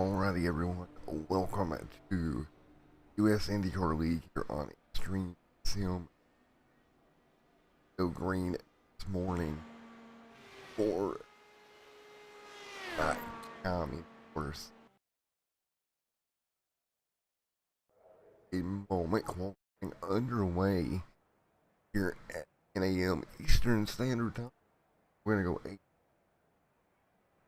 Alrighty, everyone. Welcome to US IndyCar League here on Extreme Sim. Go green this morning for of course. A moment qualifying underway here at 10 a.m. Eastern Standard Time. We're gonna go 8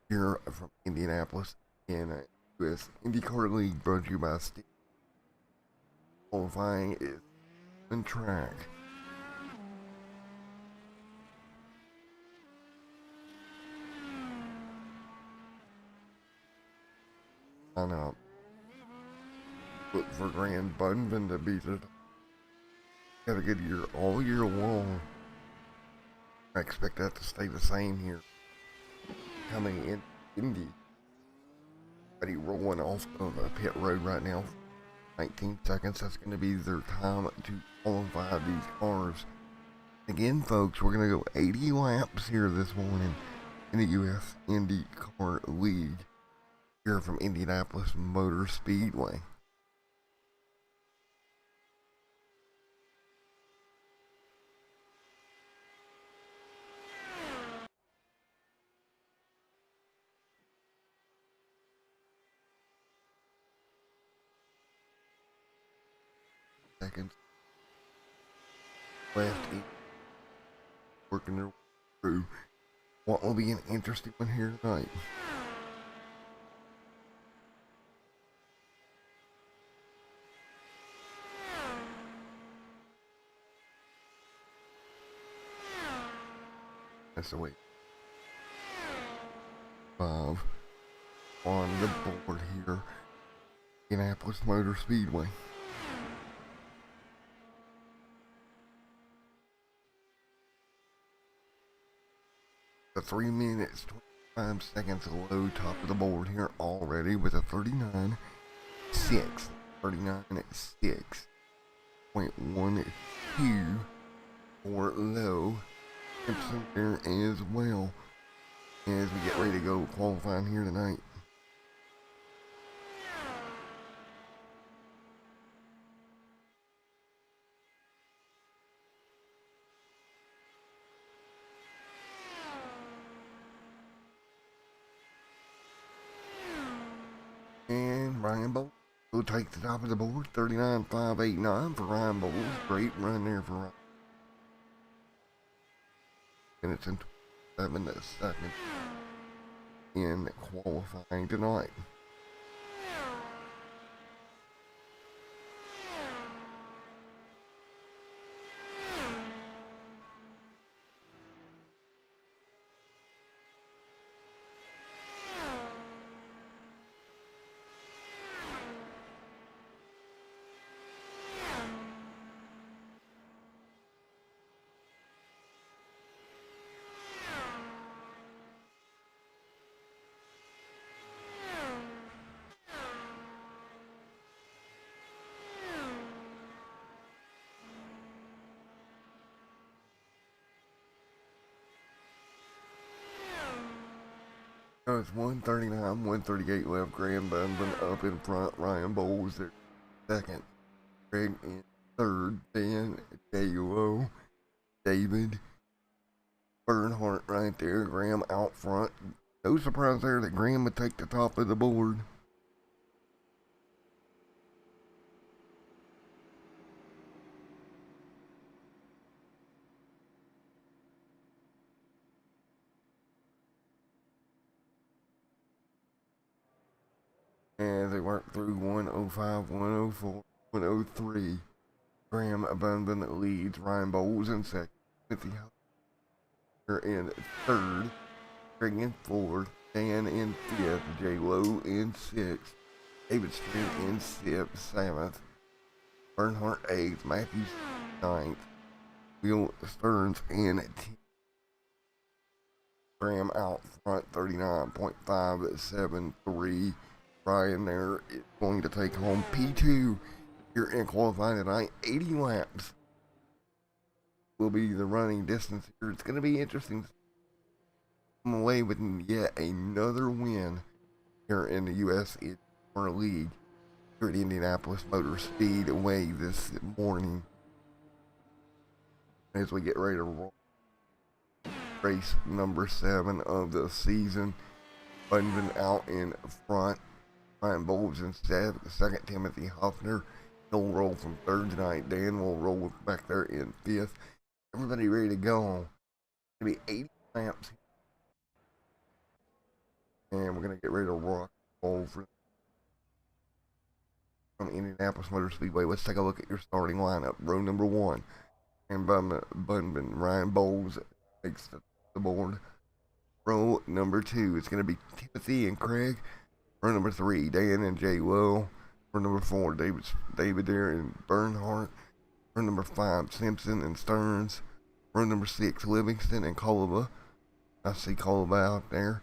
here from Indianapolis in US IndyCar League, brought to you by stickquik. Qualifying is on track. Sign up. Look for Grand Bunvin to beat it. Got a good year all year long. I expect that to stay the same here. Coming in Indy. Already rolling off of a pit road right now. 19 seconds. That's going to be their time to qualify these cars. Again, folks, we're going to go 80 laps here this morning in the US IndyCar League here from Indianapolis Motor Speedway. Seconds left, working their way through what will be an interesting one here tonight. That's the way. 5 on the board here, Indianapolis Motor Speedway. The 3 minutes, 25 seconds low, top of the board here already with a 39.6. 39.6.12 for low. Simpson there as well as we get ready to go qualifying here tonight. And Ryan Bowles will take the top of the board, 39.589 for Ryan Bowles. Great run there for Ryan. Minutes and 7 seconds in qualifying tonight. So it's 139, 138 left. Grand Bunvin up in front. Ryan Bowles there second. Greg in third. Dan, KOA, David, Bernhardt right there. Graham out front. No surprise there that Graham would take the top of the board. And they work through 105, 104, 103. Graham Bunvin leads. Ryan Bowles in second. Timothy in third. Greg in fourth. Dan in fifth. J. Lowe in sixth. David Street in seventh. Bernhardt eighth. Matthews ninth. Will Stearns in 10th. Graham out front, 39.573. Ryan there is going to take home P2 here in qualifying tonight. 80 laps will be the running distance here. It's going to be interesting to come away with yet another win here in the US IndyCar League here at Indianapolis Motor Speedway this morning as we get ready to roll race number 7 of the season. Bunvin out in front. Ryan Bowles in second. Timothy Hoffner. He'll roll from third tonight. Dan will roll back there in 5th. Everybody ready to go. It's going to be 80 laps. And we're going to get ready to rock and roll from Indianapolis Motor Speedway. Let's take a look at your starting lineup. Row number 1. And Bunvin. Ryan Bowles takes the board. Row number 2. It's going to be Timothy and Craig. Row number 3. Dan and Jay Lowe. Row number 4. David Dare and Bernhardt. Row number 5. Simpson and Stearns. Row number 6. Livingston and Kolova. I see Kolova out there.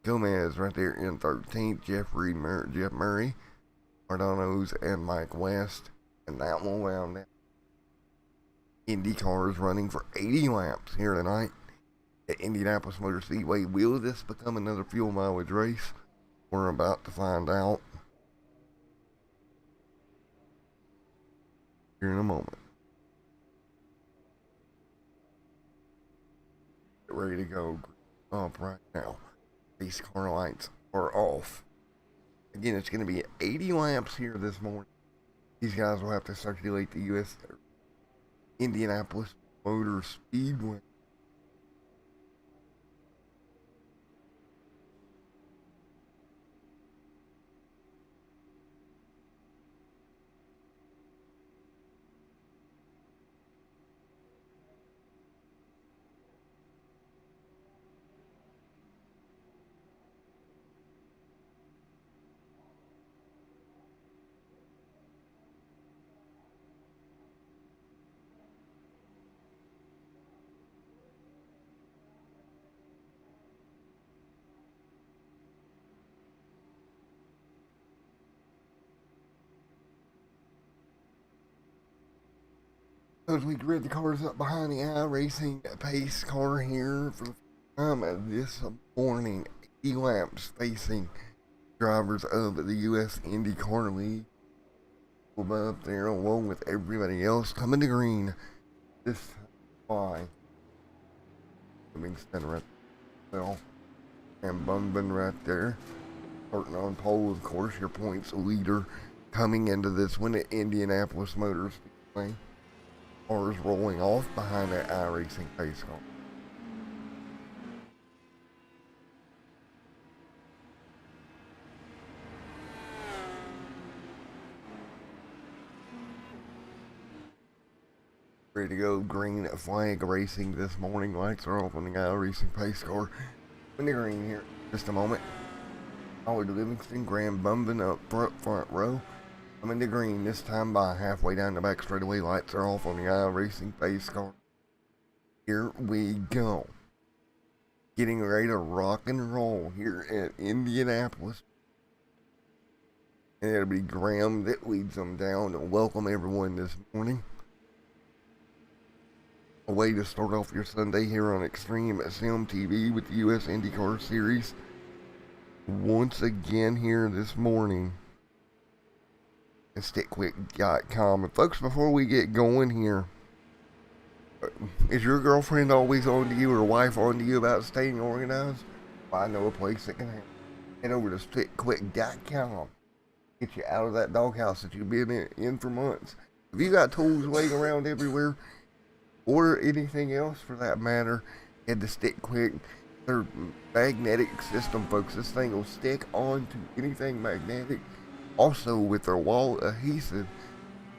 Gomez right there in 13th. Jeff Murray. Mardonos and Mike West. And that will round out. IndyCar is running for 80 laps here tonight at Indianapolis Motor Speedway. Will this become another fuel mileage race? We're about to find out here in a moment. Get ready to go up right now. These car lights are off. Again, it's going to be 80 laps here this morning. These guys will have to circulate the U.S. Indianapolis Motor Speedway. As we grid the cars up behind the iRacing pace car here for the first time this morning, 80 laps facing drivers of the U.S. IndyCar League. We'll be up there along with everybody else coming to green this by Livingston right there, and Bunvin right there. Starting on pole, of course, your points leader coming into this one at Indianapolis Motor Speedway. Cars rolling off behind that iRacing pace car. Ready to go. Green flag racing this morning. Lights are off on the iRacing pace car. In the green here. Just a moment. Howard Livingston, Graham Bunvin up front row. I'm in the green this time by halfway down the back straightaway. Lights are off on the iRacing pace car. Here we go. Getting ready to rock and roll here at Indianapolis. And it'll be Graham that leads them down to welcome everyone this morning. A way to start off your Sunday here on Extreme Sim TV with the U.S. IndyCar Series. Once again here this morning. stickquik.com. And folks, before we get going here, is your girlfriend always on to you or wife on to you about staying organized? Well, I know a place that can help. Head over to stickquik.com. Get you out of that doghouse that you've been in for months. If you got tools laying around everywhere, or anything else for that matter, head to StickQuik. Their magnetic system, folks. This thing will stick onto anything magnetic. Also, with their wall adhesive,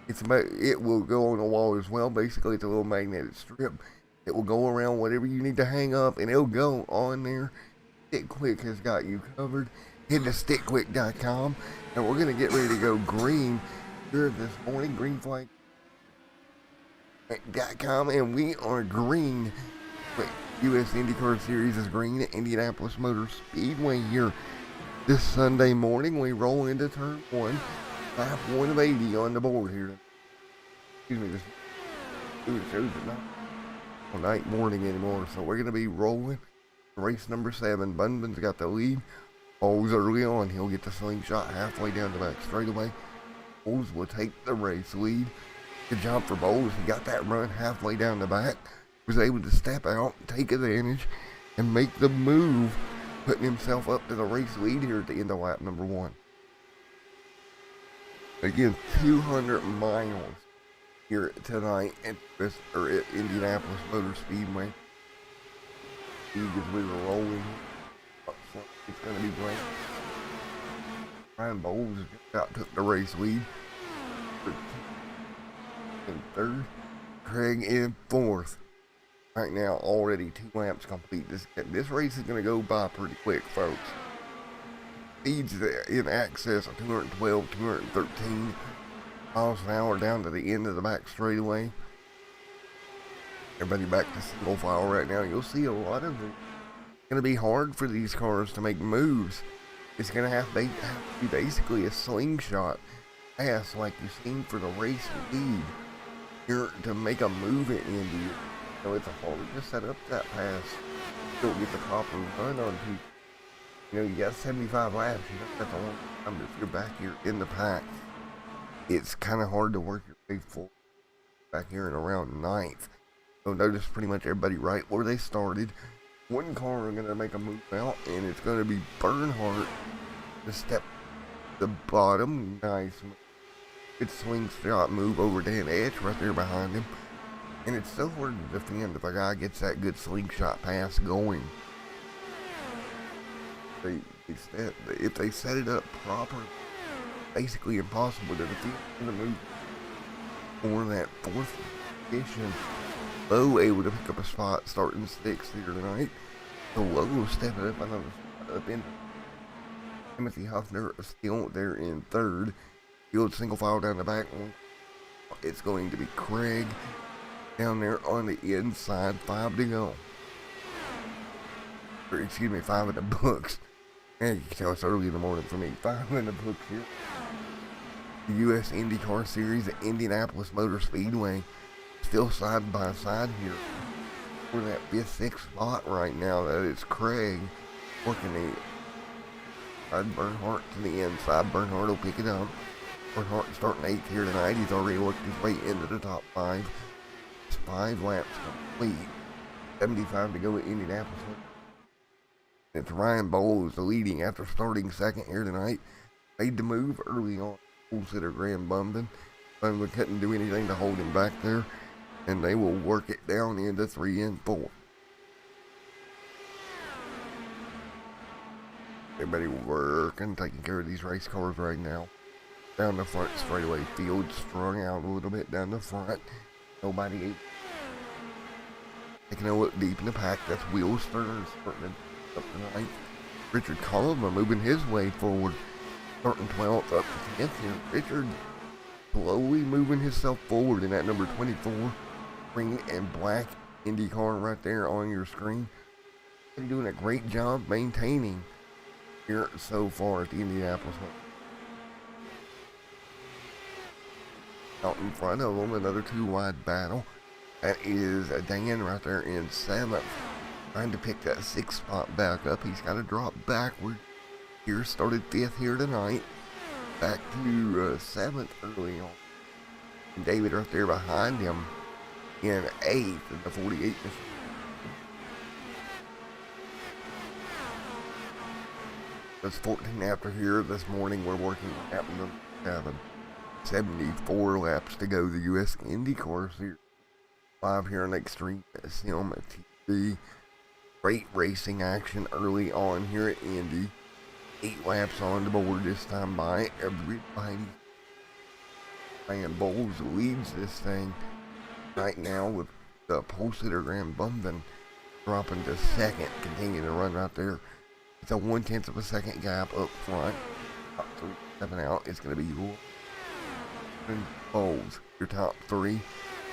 it will go on the wall as well. Basically, it's a little magnetic strip. It will go around whatever you need to hang up, and it'll go on there. StickQuik has got you covered. Head to stickquik.com, and we're going to get ready to go green here this morning. Green flag. .com, and we are green. U.S. IndyCar Series is green at Indianapolis Motor Speedway here this Sunday morning. We roll into turn 1. Lap 1 of 80 on the board here. Excuse me, this shows it not night morning anymore. So we're going to be rolling race number 7. Bunvin's got the lead. Bowles early on, he'll get the slingshot halfway down the back straightaway. Bowles will take the race lead. Good job for Bowles. He got that run halfway down the back. Was able to step out, take advantage, and make the move, putting himself up to the race lead here at the end of lap number 1. Again, 200 miles here tonight at Indianapolis Motor Speedway. Speed is really rolling. It's going to be great. Ryan Bowles took the race lead. In third, Craig in fourth. Right now, already 2 laps complete. This race is going to go by pretty quick, folks. Speeds in excess of 212, 213 miles an hour down to the end of the back straightaway. Everybody back to single file right now. You'll see a lot of it. It's going to be hard for these cars to make moves. It's going to have to be basically a slingshot pass like you've seen for the race lead here to make a move at Indy. So it's hard to set up that pass. Don't get the proper run on people. You know, you got 75 laps. You know, that's a long time. But if you're back here in the pack, it's kind of hard to work your way forward back here in around 9th. So notice pretty much everybody right where they started. One car are going to make a move out, and it's going to be Bernhardt to step the bottom. Nice. Good swing shot move over Dan Edge right there behind him. And it's so hard to defend if a guy gets that good slingshot pass going. If they set it up proper, basically impossible to defend the move for that 4th position. Lowe able to pick up a spot starting 6th here tonight. So Lowe will step it up another spot up in. Timothy Huffner is still there in 3rd. Field single file down the back. It's going to be Craig down there on the inside. 5 to go. Or, excuse me, 5 in the books. And you can tell it's early in the morning for me. 5 in the books here. The U.S. IndyCar Series at Indianapolis Motor Speedway. Still side by side here. For that 5th, 6th spot right now. That is Craig working the side Bernhardt to the inside. Bernhardt will pick it up. Bernhardt starting 8th here tonight. He's already worked his way into the top 5. It's 5 laps complete. 75 to go at Indianapolis. It's Ryan Bowles leading after starting 2nd here tonight. Made the move early on. Bowles hit a Graham Bumbin. Bumbin couldn't do anything to hold him back there. And they will work it down into 3 and 4. Everybody working, taking care of these race cars right now. Down the front straightaway field, strung out a little bit down the front. Nobody taking a look deep in the pack. That's Will Stearns starting up tonight. Richard Coleman moving his way forward, starting 12th up to 10th here. Richard slowly moving himself forward in that number 24 green and black IndyCar right there on your screen. He's doing a great job maintaining here so far at the Indianapolis. Out in front of them, another 2-wide battle. That is Dan right there in 7th. Trying to pick that 6th spot back up. He's got to drop backward. Here started 5th here tonight. Back to 7th early on. And David right there behind him in 8th in the 48. It's 14 after here this morning. We're working at number 7. 74 laps to go. The U.S. IndyCar Series 5 here on Extreme Sim TV. Great racing action early on here at Indy. 8 laps on the board this time by everybody. And Bowles leads this thing right now with the pole sitter Graham Bumbin dropping to 2nd, continuing to run right there. It's a 1/10 of a second gap up front. Top 3, 7 out. It's going to be Bowles, your top 3,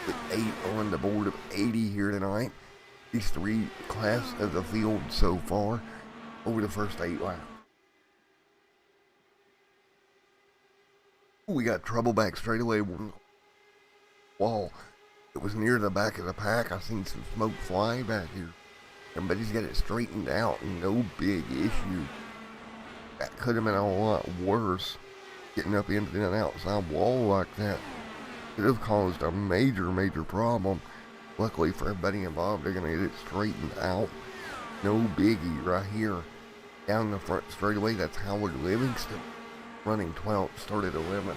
with 8 on the board of 80 here tonight. These 3 class of the field so far over the first 8 laps. We got trouble back straight away. Wall. It was near the back of the pack. I seen some smoke fly back here. Everybody's got it straightened out. No big issue. That could have been a lot worse. Getting up into an outside wall like that could have caused a major problem. Luckily for everybody involved, they're going to get it straightened out. No biggie right here. Down the front straightaway, that's Howard Livingston. Running 12th, started 11th.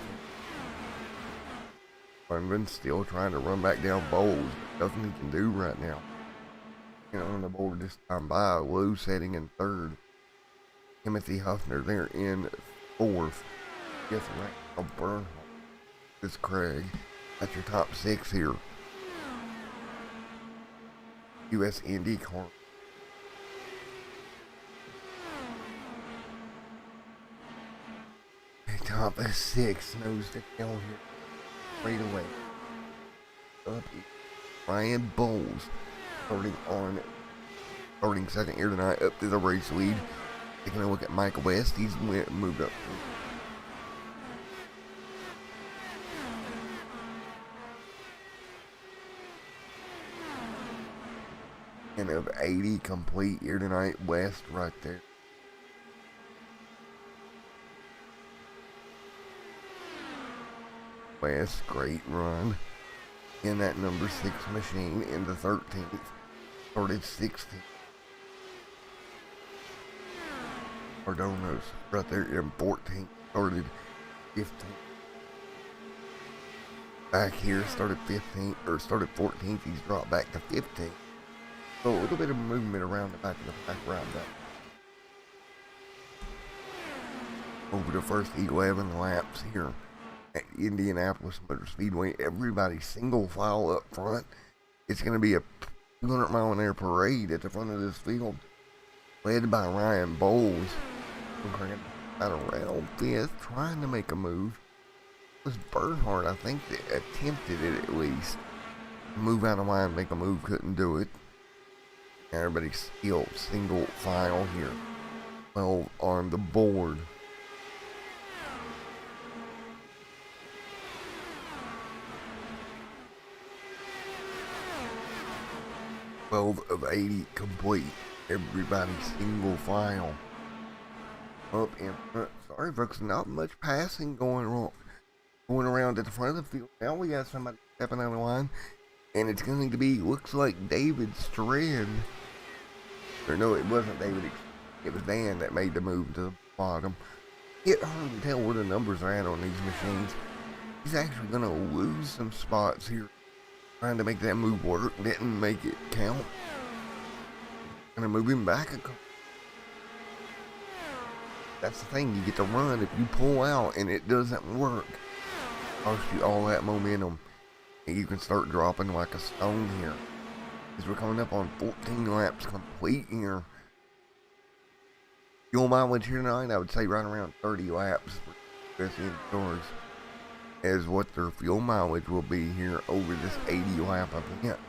Bunvin's still trying to run back down Bowles. Nothing he can do right now. On the board this time by Lou setting in 3rd. Timothy Huffner there in 4th. 5th ranked Bernhardt. This Craig. That's your top 6 here. US IndyCar. Top 6 nose to tail here. Straight away. Up Ryan Bowles starting second here tonight up to the race lead. Taking a look at Mike West, he's moved up. And of 80 complete here tonight, West right there. West, great run in that number 6 machine in the 13th. Started 16th. Cardono's right there in 14th. Started 15th. Back here started 15th, or started 14th. He's dropped back to 15th. So a little bit of movement around the back of the pack right back. Over the first 11 laps here at Indianapolis Motor Speedway. Everybody single file up front. It's going to be a 200-mile-an-hour parade at the front of this field, led by Ryan Bowles. Out around 5th, trying to make a move. It was Bernhardt, I think, that attempted it at least. Move out of line, make a move, couldn't do it. Everybody's still single file here. 12 on the board. 12 of 80 complete. Everybody single file. Up in front. Sorry folks, not much passing going around at the front of the field. Now we got somebody stepping out of the line. And it's going to be, looks like David Strand. Or no, it wasn't David. It was Dan that made the move to the bottom. It's hard to tell where the numbers are at on these machines. He's actually going to lose some spots here. Trying to make that move work. Didn't make it count. Going to move him back a couple. That's the thing. You get to run if you pull out and it doesn't work. Cost you all that momentum. And you can start dropping like a stone here. As we're coming up on 14 laps complete here. Fuel mileage here tonight, I would say right around 30 laps for US Indoors, as what their fuel mileage will be here over this 80 lap event.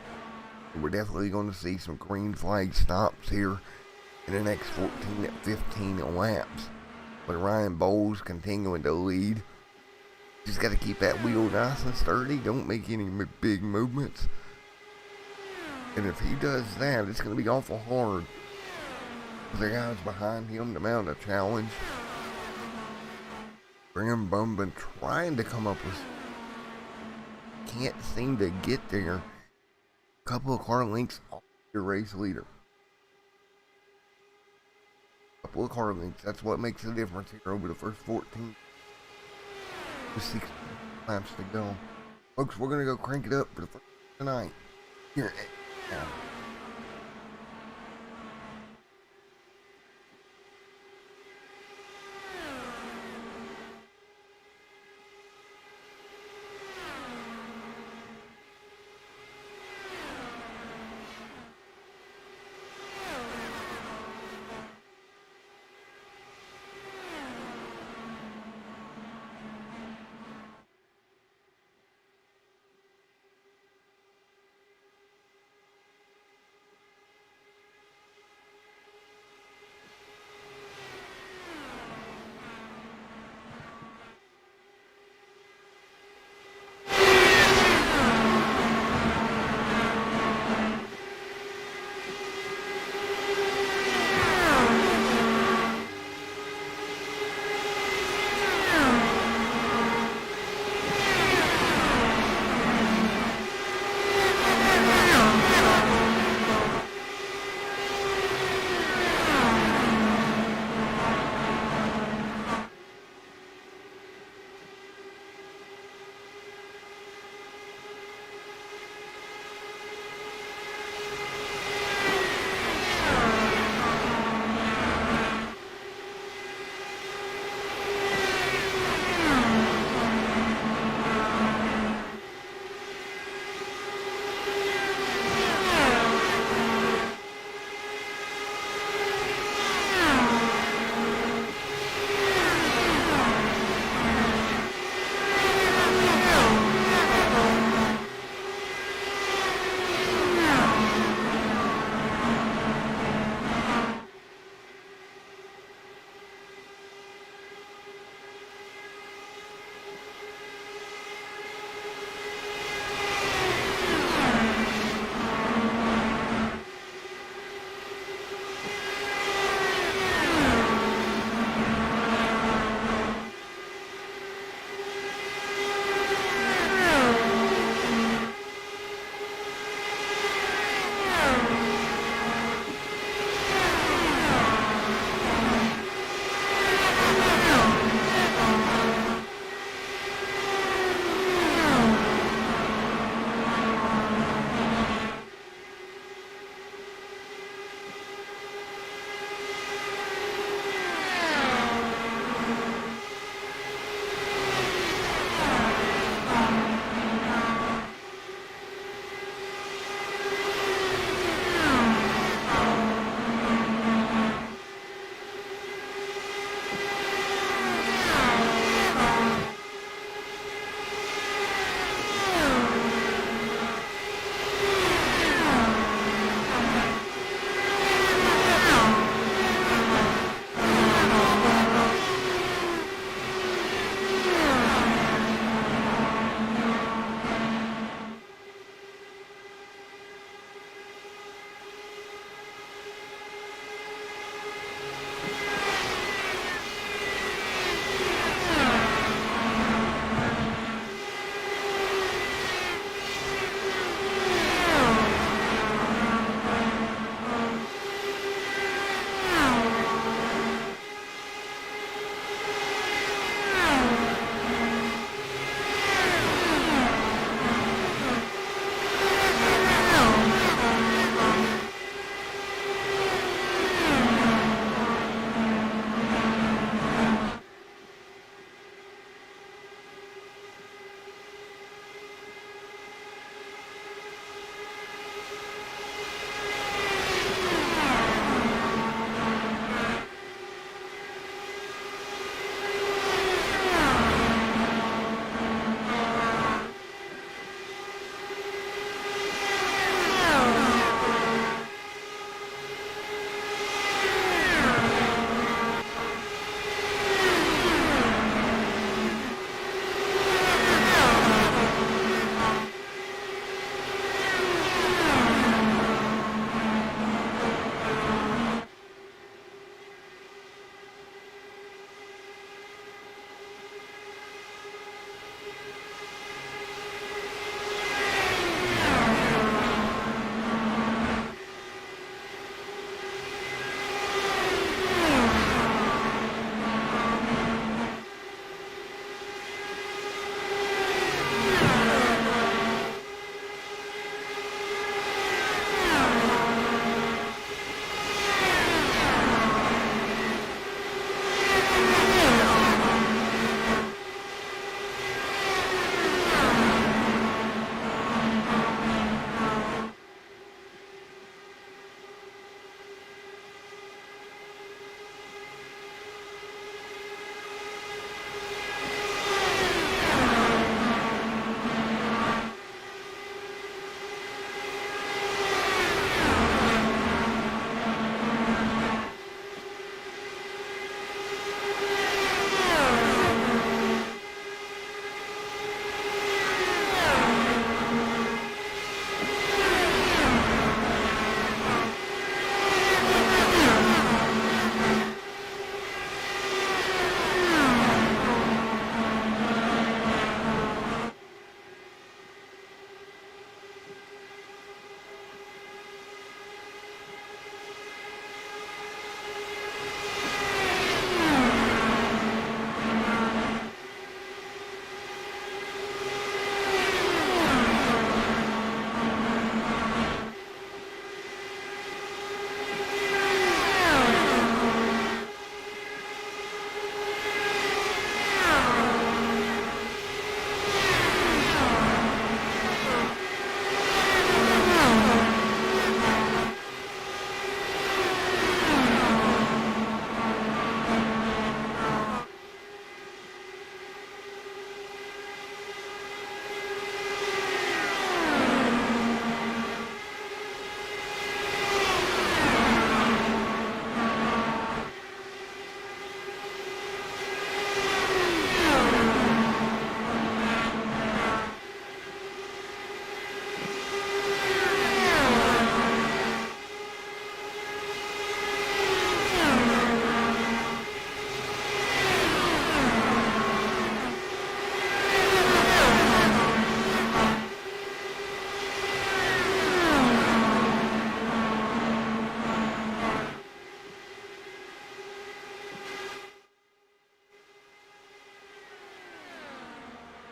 We're definitely going to see some green flag stops here in the next 14 to 15 laps. But Ryan Bowles continuing to lead. Just got to keep that wheel nice and sturdy. Don't make any big movements. And if he does that, it's going to be awful hard. The guys behind him to mount a challenge. Graham Bunban trying to come up with. Can't seem to get there. A couple of car lengths off your race leader. Couple of car lengths. That's what makes the difference here over the first 14. With 6 laps to go. Folks, we're going to go crank it up for the first tonight. Here at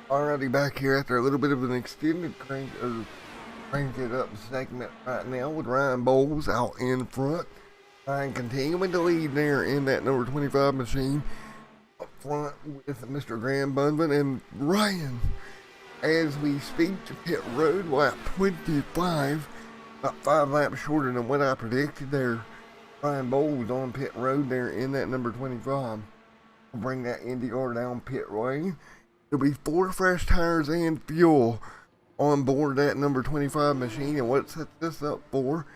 Alrighty, back here after a little bit of an extended crank it up segment right now with Ryan Bowles out in front. Ryan continuing to lead there in that number 25 machine. Up front with Mr. Graham Bunvin and Ryan. As we speak to pit road, lap 25. About 5 laps shorter than what I predicted there. Ryan Bowles on pit road there in that number 25. We'll bring that IndyCar down pit lane. There'll be 4 fresh tires and fuel on board that number 25 machine. And what sets this up for,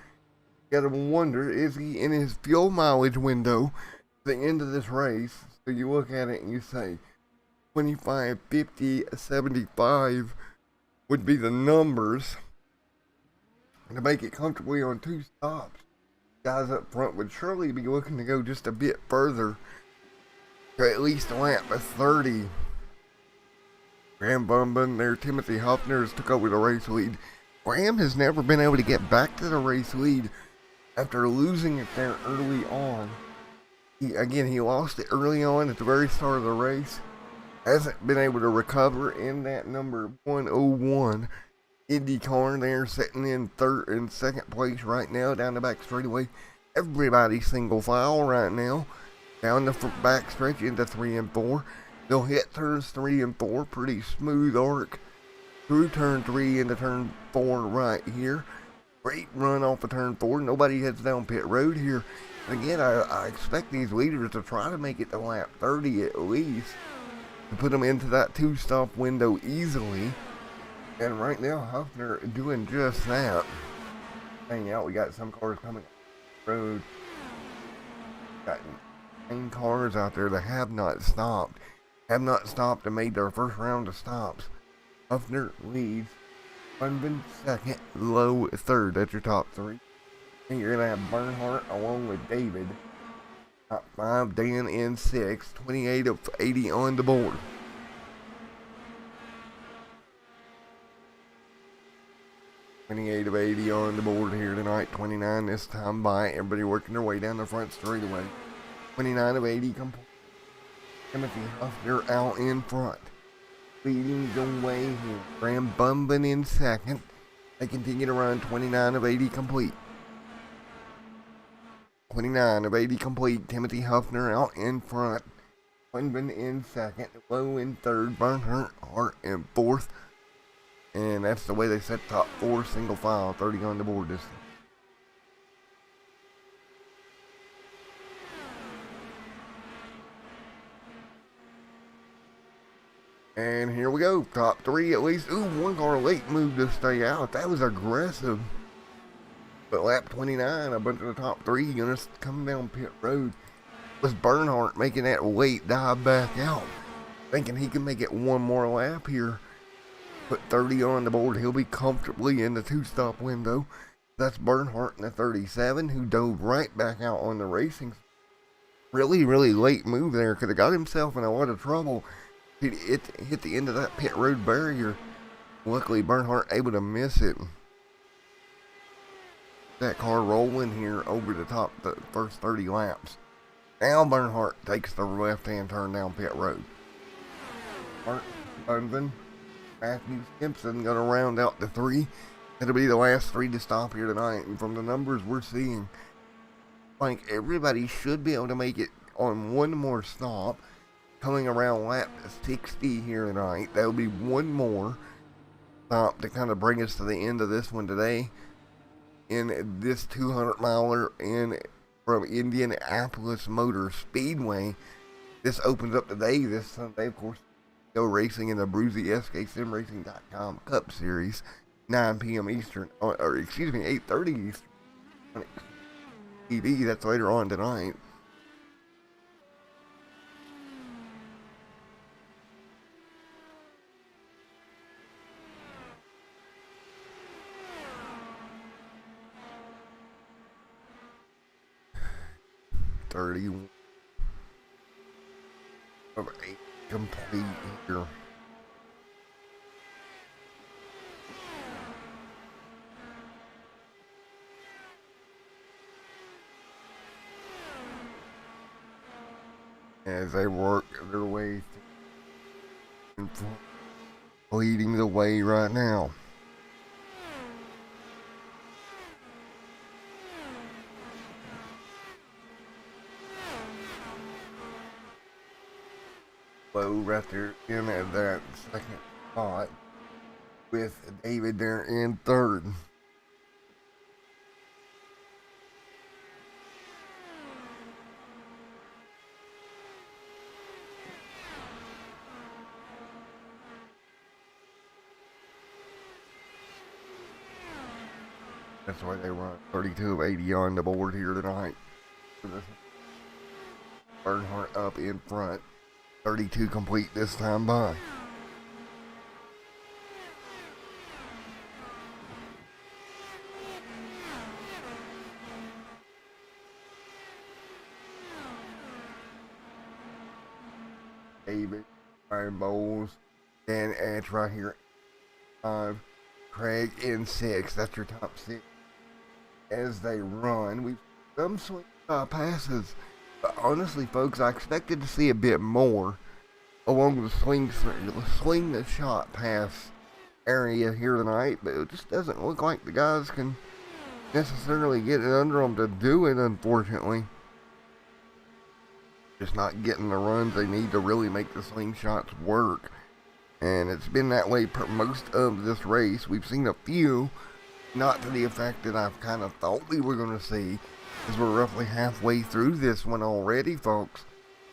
you gotta wonder, is he in his fuel mileage window at the end of this race? So you look at it and you say 25, 50, 75 would be the numbers to make it comfortably on 2 stops. Guys up front would surely be looking to go just a bit further to at least lap 30. Graham Bunvin there, Timothy Huffner has took over the race lead. Graham has never been able to get back to the race lead after losing it there early on. He lost it early on at the very start of the race. Hasn't been able to recover in that number 101 IndyCar there, sitting in third and second place right now down the back straightaway. Everybody single file right now down the back stretch into 3 and 4. They'll hit turns 3 and 4, pretty smooth arc through turn 3 into turn 4 right here. Great run off of turn 4. Nobody heads down pit road here. And again, I expect these leaders to try to make it to lap 30 at least, to put them into that 2-stop window easily. And right now, Huffner doing just that. Hang out, we got some cars coming off the road. Got 9 cars out there that have not stopped. And made their first round of stops. Huffner leads. Bunvin second, Lowe third. That's your top 3. And you're going to have Bernhardt along with David. Top 5, Dan in 6. 28 of 80 on the board. $28 of 80 on the board here tonight. 29 this time by. Everybody working their way down the front straightaway. 29 of 80 complete. Timothy Huffner out in front, leading the way here. Graham Bunvin in second. They continue to run 29 of 80 complete. 29 of 80 complete. Timothy Huffner out in front. Bunvin in second. Lowe in third. Bernhardt in fourth. And that's the way they set top 4 single file. 30 on the board this time. And here we go, top 3 at least. Ooh, 1 car late move to stay out. That was aggressive. But lap 29, a bunch of the top 3 gonna come down pit road. Was Bernhardt making that late dive back out, thinking he can make it 1 more lap here. Put 30 on the board. He'll be comfortably in the 2-stop window. That's Bernhardt in the 37, who dove right back out on the racing. Really late move there. Could have got himself in a lot of trouble. It hit the end of that pit road barrier. Luckily, Bernhardt able to miss it. That car rolling here over the top the first 30 laps. Now Bernhardt takes the left-hand turn down pit road. Mark Bunvin, Matthew Simpson gonna round out the 3. It'll be the last 3 to stop here tonight. And from the numbers we're seeing, I think everybody should be able to make it on 1 more stop. Coming around lap 60 here tonight. That'll be 1 more stop to kind of bring us to the end of this one today. In this 200-miler from Indianapolis Motor Speedway. This opens up today, this Sunday, of course. Go racing in the Bruzy SKSimRacing.com Cup Series, 9 p.m. Eastern, or excuse me, 8:30 Eastern on TV. That's later on tonight. Of 8 complete here. As they work their way through. leading the way right now. Low right there in at that second spot with David there in third. That's why they run 32 of 80 on the board here tonight. Earnhardt up in front. 32 complete this time by. David, Ryan Bowles, Dan Atch right here. 5. Craig in 6. That's your top 6. As they run, we've some swing passes. But honestly, folks, I expected to see a bit more along the swing the shot pass area here tonight, but it just doesn't look like the guys can necessarily get it under them to do it, unfortunately. Just not getting the runs they need to really make the slingshots work. And it's been that way for most of this race. We've seen a few, not to the effect that I've kind of thought we were going to see, as we're roughly halfway through this one already, folks.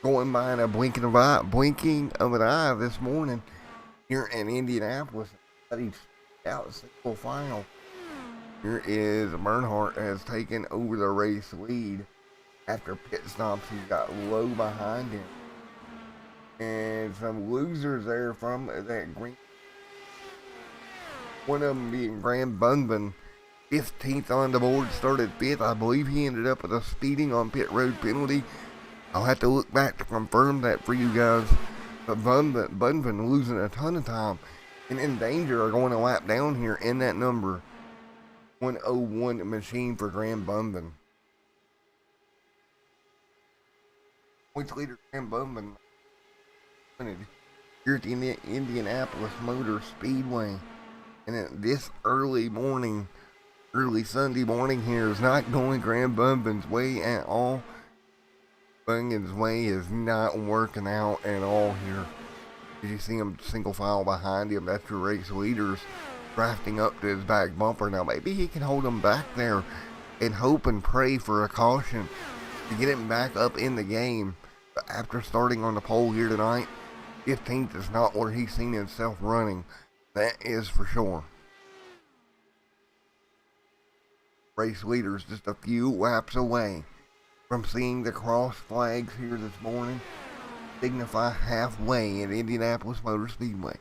Going by in a blinking of an eye this morning here in Indianapolis. Out single final. Here is Bernhardt has taken over the race lead after pit stops. He's got low behind him. And some losers there from that green. One of them being Graham Bunban, 15th on the board, started 5th. I believe he ended up with a speeding on pit road penalty. I'll have to look back to confirm that for you guys. But Bunban losing a ton of time and in danger of going a lap down here in that number 101 machine for Graham Bunban. Points leader Graham Bunban here at the Indianapolis Motor Speedway. And this early Sunday morning here is not going Graham Bunban's way at all. Bunban's way is not working out at all here. You see him single file behind him. That's your race leaders drafting up to his back bumper. Now maybe he can hold him back there and hope and pray for a caution to get him back up in the game. But after starting on the pole here tonight, 15th is not where he's seen himself running. That is for sure. Race leaders just a few laps away from seeing the cross flags here this morning signify halfway at Indianapolis Motor Speedway.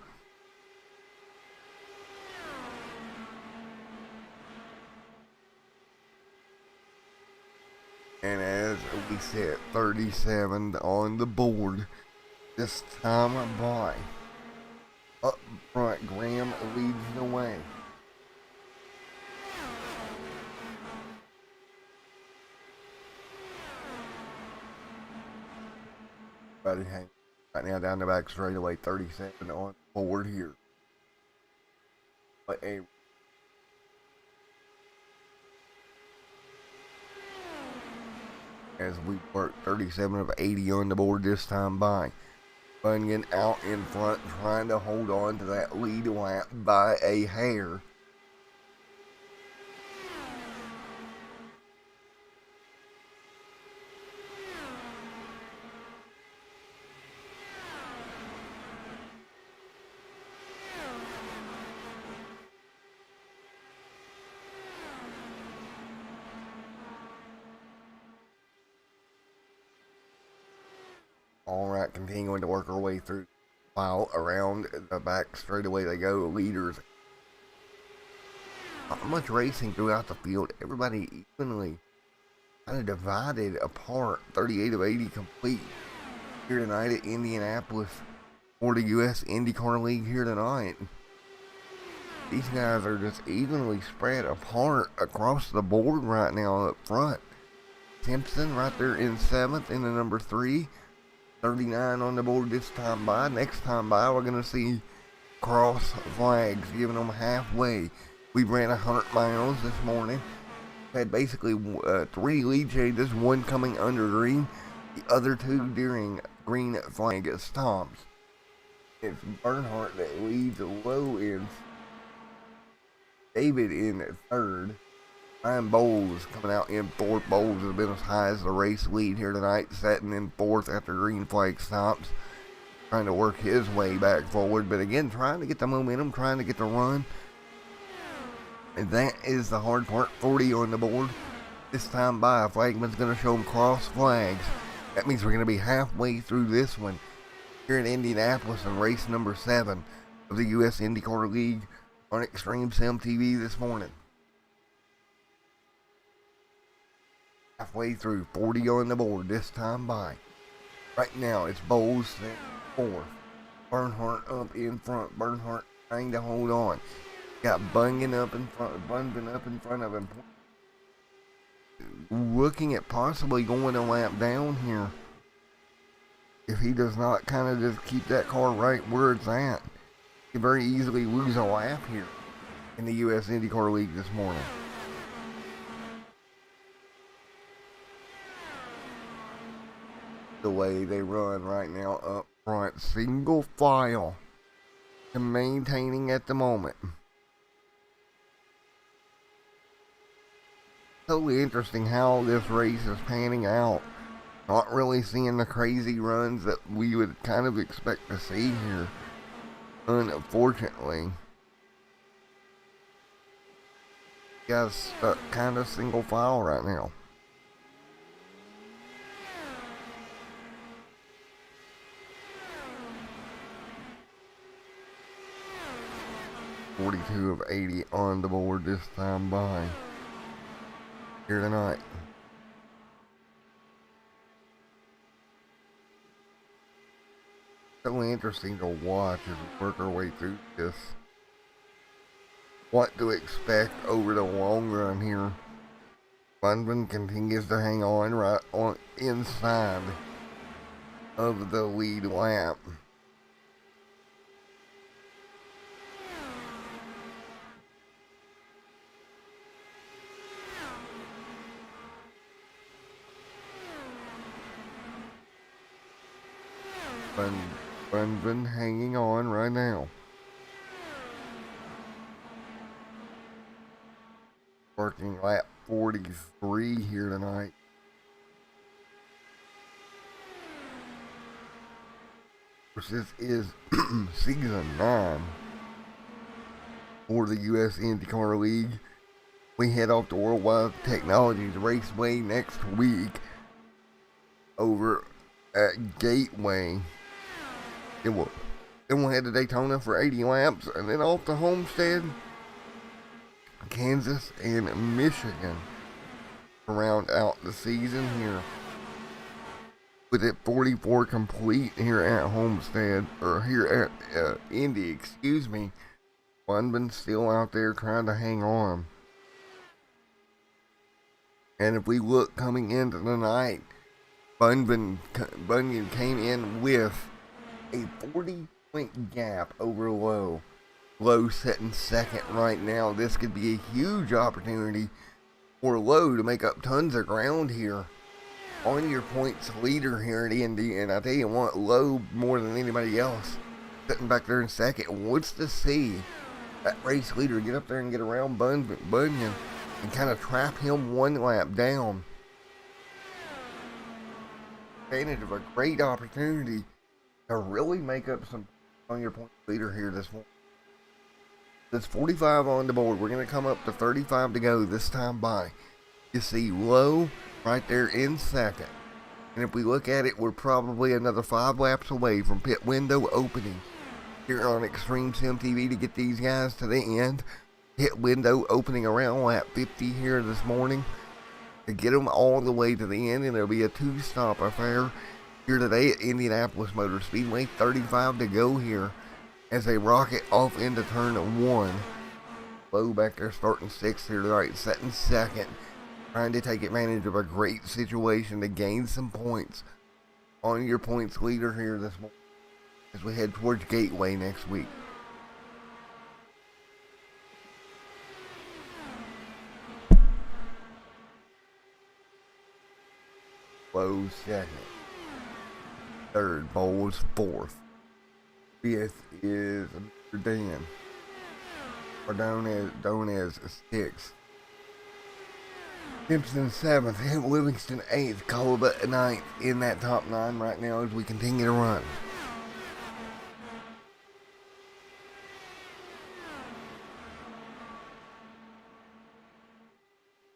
And as we said, 37 on the board this time by. Up front, Graham leads the way. Right now down the back straightaway, 37 on board here. But as we work 37 of 80 on the board this time by. Bunyan out in front trying to hold on to that lead lap by a hair. Alright, continuing to work our way through while around the back straightaway they go. Leaders. Not much racing throughout the field. Everybody evenly kind of divided apart. 38 of 80 complete here tonight at Indianapolis for the U.S. IndyCar League here tonight. These guys are just evenly spread apart across the board right now up front. Simpson right there in 7th in the number 3. 39 on the board this time by. Next time by, we're going to see cross flags, giving them halfway. We ran 100 miles this morning. Had basically 3 lead changes, one coming under green, the other 2 during green flag stops. It's Bernhardt that leads low in. David in 3rd. Ryan Bowles coming out in 4th. Bowles has been as high as the race lead here tonight, setting in 4th after green flag stops. Trying to work his way back forward, but again, trying to get the momentum, trying to get the run. And that is the hard part. 40 on the board. This time by, Flagman's going to show them cross flags. That means we're going to be halfway through this one here in Indianapolis in race number 7 of the U.S. IndyCar League on Extreme Sim TV this morning. Halfway through, 40 on the board this time by. Right now, it's Bowles in 4th. Bernhardt up in front. Bernhardt trying to hold on. Got Bunyan up in front of him. Looking at possibly going a lap down here. If he does not kind of just keep that car right where it's at, he could very easily lose a lap here in the U.S. IndyCar League this morning. The way they run right now up front, single file, and maintaining at the moment. Totally interesting how this race is panning out. Not really seeing the crazy runs that we would kind of expect to see here, unfortunately. Guys stuck kind of single file right now. .42 of 80 on the board this time by here tonight. So interesting to watch as we work our way through this. What to expect over the long run here. Bunban continues to hang on right on inside of the lead lap. Bunban hanging on right now. Working lap 43 here tonight. This is season 9 for the U.S. IndyCar League. We head off to Worldwide Technologies Raceway next week over at Gateway. Then we'll head to Daytona for 80 laps, and then off to Homestead, Kansas, and Michigan to round out the season here. With it 44 complete here at Homestead, or here at Indy, excuse me. Bunban still out there trying to hang on. And if we look coming into the night, Bunyan came in with a 40-point gap over Lowe. Lowe sitting 2nd right now. This could be a huge opportunity for Lowe to make up tons of ground here on your points leader here at Indy. And I tell you what, Lowe more than anybody else sitting back there in 2nd wants to see that race leader get up there and get around Bunyan and kind of trap him one lap down. Advantage of a great opportunity to really make up some on your point leader here this morning. That's 45 on the board. We're going to come up to 35 to go this time by. You see Lowe right there in 2nd. And if we look at it, we're probably another 5 laps away from pit window opening here on Extreme Sim TV to get these guys to the end. Pit window opening around lap 50 here this morning to get them all the way to the end. And it'll be a 2-stop affair here today at Indianapolis Motor Speedway. 35 to go here as they rocket off into turn 1. Lowe back there starting 6th here tonight, setting 2nd, trying to take advantage of a great situation to gain some points on your points leader here this morning as we head towards Gateway next week. Lowe second. Third, Bowles fourth. Fifth is Dan, or known as sixth. Simpson seventh, and Livingston eighth. KOA ninth in that top 9 right now as we continue to run.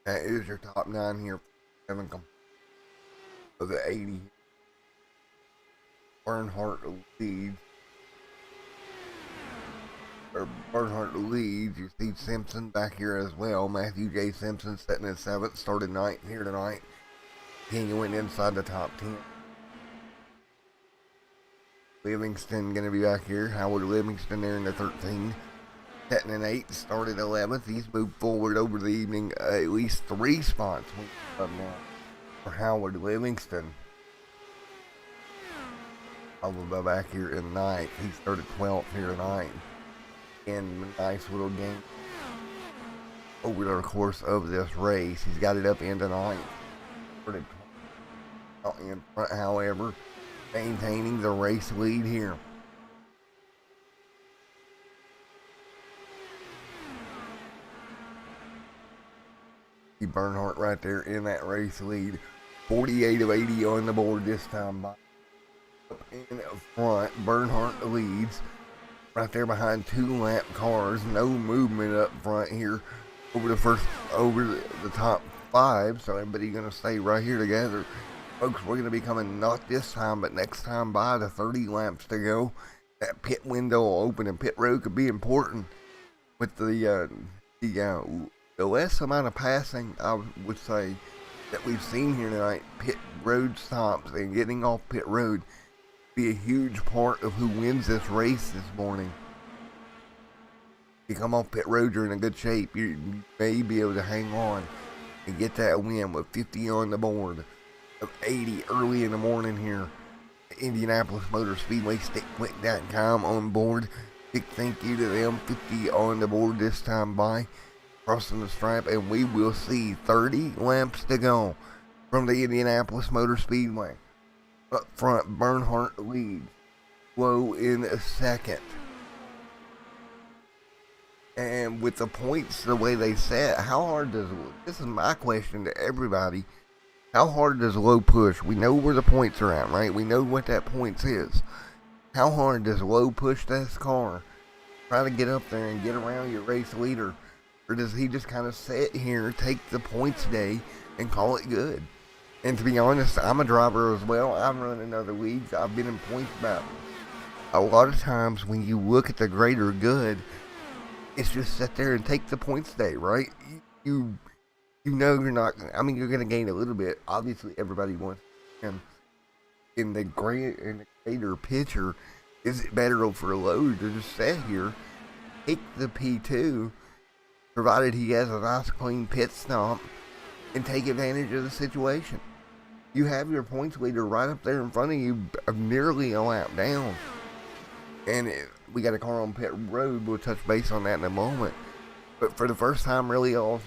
That is your top 9 here. 7 of the 80. Bernhardt leads. You see Simpson back here as well. Matthew J. Simpson sitting in 7th, started 9th here tonight. He went inside the top 10. Livingston going to be back here. Howard Livingston there in the 13. Sitting in 8th, started 11th. He's moved forward over the evening at least 3 spots for Howard Livingston. I'll back here in 9th. He started 12th here tonight. In a nice little game over the course of this race. He's got it up into 9th. Started in front, however, maintaining the race lead here. Bernhardt right there in that race lead. 48 of 80 on the board this time. By up in front, Bernhardt leads. Right there behind 2 lap cars. No movement up front here over the top 5. So everybody gonna stay right here together. Folks, we're gonna be coming not this time, but next time by the 30 laps to go. That pit window will open, and pit road could be important with the less amount of passing, I would say, that we've seen here tonight. Pit road stops and getting off pit road be a huge part of who wins this race this morning. If you come off pit road, you're in a good shape. You may be able to hang on and get that win with 50 on the board of 80 early in the morning here at Indianapolis Motor Speedway. Stickquik.com on board. Big thank you to them. 50 on the board this time by crossing the stripe, and we will see 30 laps to go from the Indianapolis Motor Speedway. Up front, Bernhardt leads. Lowe in 2nd. And with the points the way they set, how hard does, this is my question to everybody, how hard does Lowe push? We know where the points are at, right? We know what that points is. How hard does Lowe push this car? Try to get up there and get around your race leader? Or does he just kind of sit here, take the points day, and call it good? And to be honest, I'm a driver as well. I've run in other leagues. I've been in points battles. A lot of times when you look at the greater good, it's just sit there and take the points day, right? You know you're not, I mean, you're going to gain a little bit. Obviously, everybody wants him. In the greater picture, is it better for Lowe to just sit here, take the P2, provided he has a nice clean pit stop, and take advantage of the situation? You have your points leader right up there in front of you, nearly a lap down. And we got a car on pit road. We'll touch base on that in a moment. But for the first time really all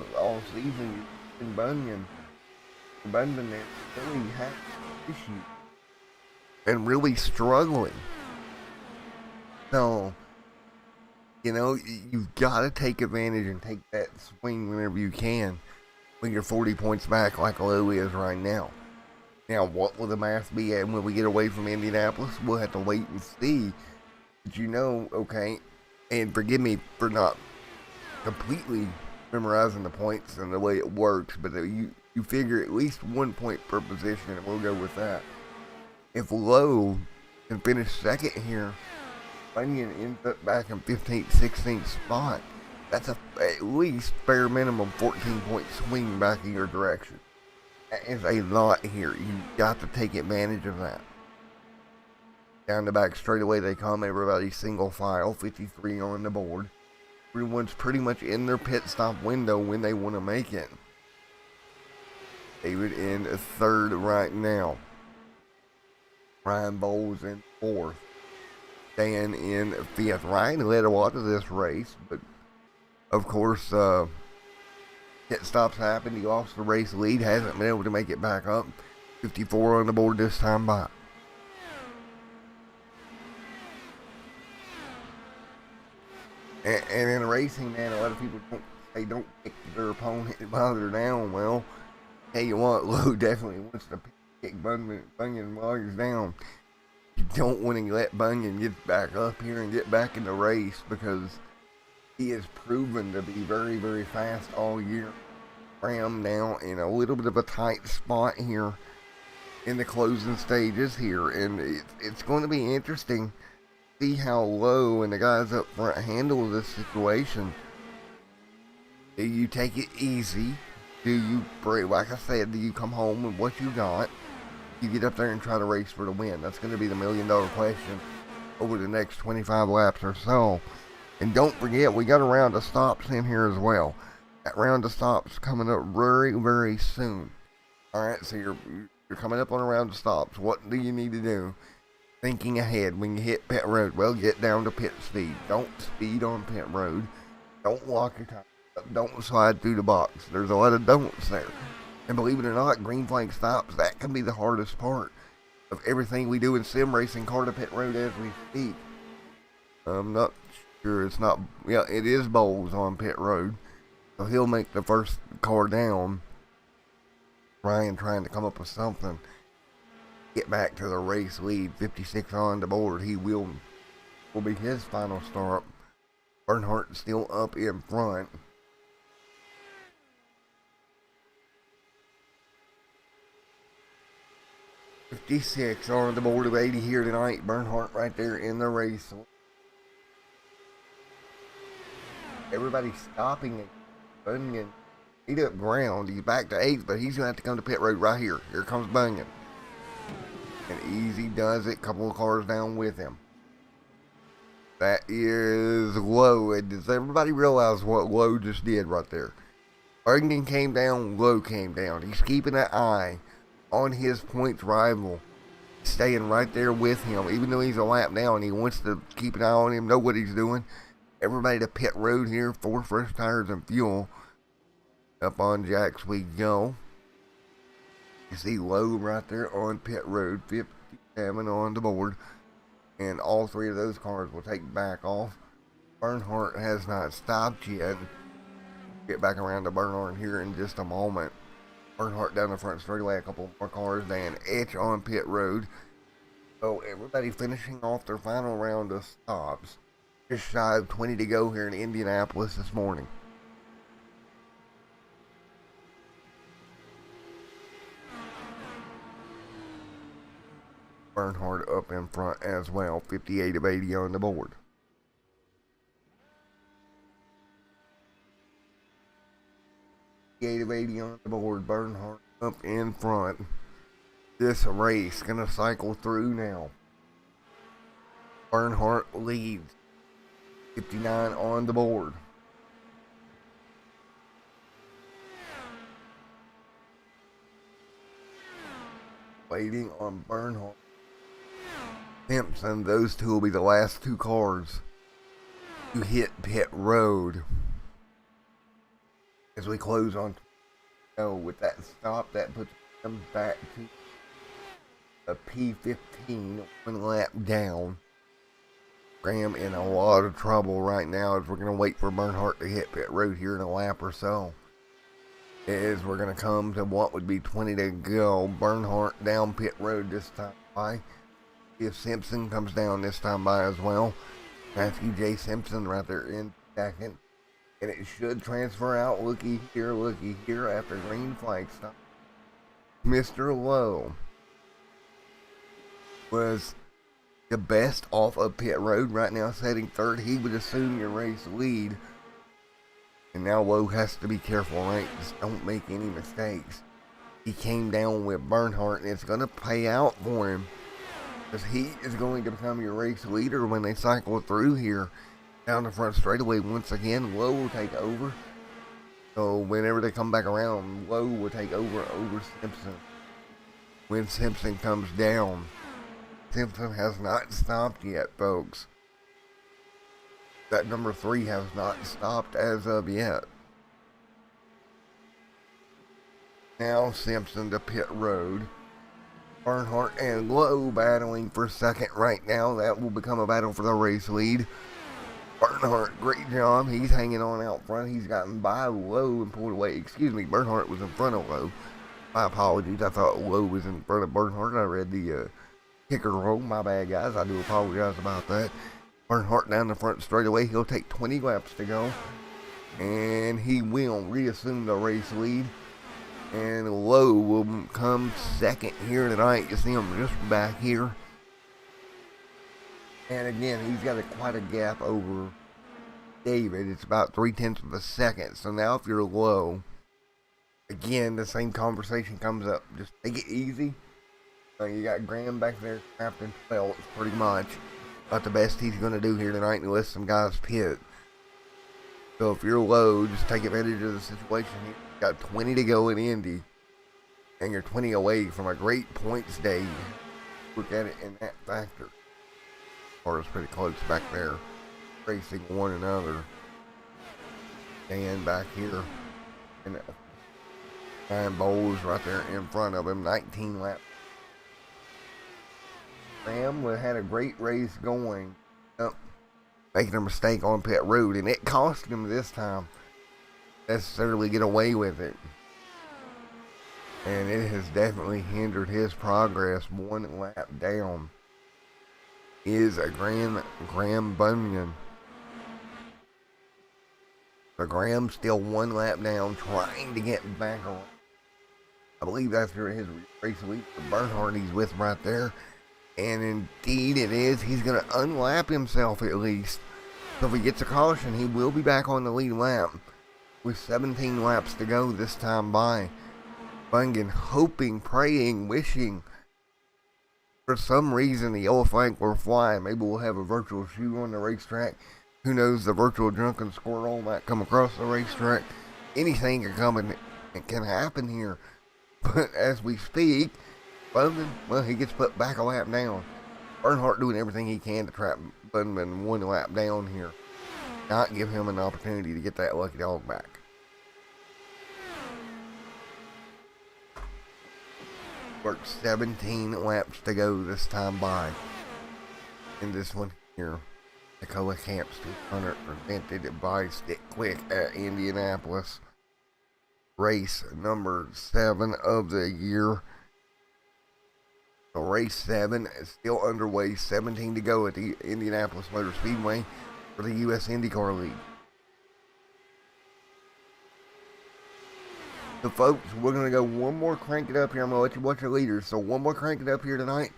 season, in Bunyan really had issues and really struggling. So, you know, you've got to take advantage and take that swing whenever you can when you're 40 points back like Lowe is right now. Now, what will the math be at when we get away from Indianapolis? We'll have to wait and see. But you know, okay, and forgive me for not completely memorizing the points and the way it works, but you figure at least 1 point per position, and we'll go with that. If Lowe can finish 2nd here, Bunyan ends up back in 15th, 16th spot. That's at least bare minimum 14-point swing back in your direction. That is a lot here. You've got to take advantage of that. Down the back straightaway they come. Everybody's single file. 53 on the board. Everyone's pretty much in their pit stop window when they want to make it. David in 3rd right now. Ryan Bowles in 4th. Dan in 5th. Ryan led a lot of this race, but of course, pit stops happened. He lost the race lead. Hasn't been able to make it back up 54 on the board this time by. And in racing, man, a lot of people don't kick their opponent while they're down. Well, tell you what, Lowe definitely wants to kick Bunyan while he's down. You don't want to let Bunyan get back up here and get back in the race, because he has proven to be very, very fast all year. Ram now in a little bit of a tight spot here in the closing stages here, and it's going to be interesting to see how Lowe and the guys up front handle this situation. Do you take it easy? Do you break? Like I said, do you come home with what you got? You get up there and try to race for the win. That's going to be the $1 million question over the next 25 laps or so. And don't forget, we got a round of stops in here as well. That round of stops coming up very, very soon. Alright, so you're coming up on a round of stops. What do you need to do? Thinking ahead when you hit pit road. Well, get down to pit speed. Don't speed on pit road. Don't lock your tires up. Don't slide through the box. There's a lot of don'ts there. And believe it or not, green flag stops, that can be the hardest part of everything we do in sim racing, car to pit road as we speak. I'm not sure, it's not, yeah, it is Bowles on pit road. So he'll make the first car down. Ryan trying to come up with something. Get back to the race lead, 56 on the board. He will be his final start. Bernhardt still up in front. $56 on the board of 80 here tonight. Bernhardt right there in the race. Everybody's stopping it. Bunyan, he's up ground. He's back to 8th, but he's going to have to come to pit road right here. Here comes Bunyan. And Easy does it. Couple of cars down with him. That is Lowe. And does everybody realize what Lowe just did right there? Bunyan came down, Lowe came down. He's keeping an eye on his points rival, staying right there with him, even though he's a lap down. He wants to keep an eye on him, know what he's doing. Everybody to pit road here for fresh tires and fuel. Up on jacks we go. You see Lowe right there on pit road, 57 on the board, and all three of those cars will take back off. Bernhardt has not stopped yet. Get back around to Bernhardt here in just a moment. Bernhardt down the front straightaway, a couple more cars, Dan Etch on pit road. So everybody finishing off their final round of stops. Just shy of 20 to go here in Indianapolis this morning. Bernhardt up in front as well, 58 of 80 on the board. Of 80 on the board. Bernhardt up in front. This race gonna cycle through now. Bernhardt leads, 59 on the board. Waiting on Bernhardt. Simpson, those two will be the last two cars to hit pit road. As we close on with that stop, that puts them back to a P15, 1 lap down. Graham in a lot of trouble right now as we're going to wait for Bernhardt to hit pit road here in a lap or so. As we're going to come to what would be 20 to go. Bernhardt down pit road this time by. If Simpson comes down this time by as well. Matthew J. Simpson right there in second. And it should transfer out, looky here after green flag stop. Mr. Lowe was the best off of pit road right now, setting third. He would assume your race lead. And now Lowe has to be careful, right? Just don't make any mistakes. He came down with Bernhardt, and it's going to pay out for him. Because he is going to become your race leader when they cycle through here. Down the front straightaway once again, Lowe will take over. So whenever they come back around, Lowe will take over Simpson. When Simpson comes down, Simpson has not stopped yet, folks. That number 3 has not stopped as of yet. Now Simpson to pit road. Bernhardt and Lowe battling for second right now. That will become a battle for the race lead. Bernhardt, great job. He's hanging on out front. He's gotten by Lowe and pulled away. Excuse me, Bernhardt was in front of Lowe. My apologies. I thought Lowe was in front of Bernhardt. I read the kicker roll. My bad, guys. I do apologize about that. Bernhardt down the front straight away. He'll take 20 laps to go. And he will reassume the race lead. And Lowe will come second here tonight. You see him just back here. And again, he's got quite a gap over David. It's about 0.3 of a second. So now if you're Lowe, again, the same conversation comes up. Just take it easy. You got Graham back there trapped in 12th pretty much. Not the best he's going to do here tonight unless some guys pit. So if you're Lowe, just take advantage of the situation. You've got 20 to go in Indy. And you're 20 away from a great points day. Look at it in that factor. Or it's pretty close back there. Racing one another. Dan back here. And Ryan Bowles right there in front of him. 19 laps. Graham had a great race going. Making a mistake on pit road. And it cost him this time. Necessarily get away with it. And it has definitely hindered his progress. One lap down is a Graham Bunyan. But Graham still one lap down, trying to get back on. I believe that's his race lead for Bernhardt he's with right there. And indeed it is. He's going to unlap himself at least. So if he gets a caution, he will be back on the lead lap. With 17 laps to go this time by. Bunyan hoping, praying, wishing. For some reason the yellow flag will fly. Maybe we'll have a virtual shoe on the racetrack. Who knows, the virtual drunken squirrel might come across the racetrack. Anything can come and it can happen here. But as we speak, Bunyan, well, he gets put back a lap down. Bernhardt doing everything he can to trap Bunyan one lap down here. Not give him an opportunity to get that lucky dog back. Worked 17 laps to go this time by. In this one here, the KOA Camps 200 presented by Stickquik at Indianapolis. Race number 7 of the year. So race 7 is still underway. 17 to go at the Indianapolis Motor Speedway for the U.S. IndyCar League. So folks, we're going to go one more crank it up here. I'm going to let you watch your leaders. So one more crank it up here tonight.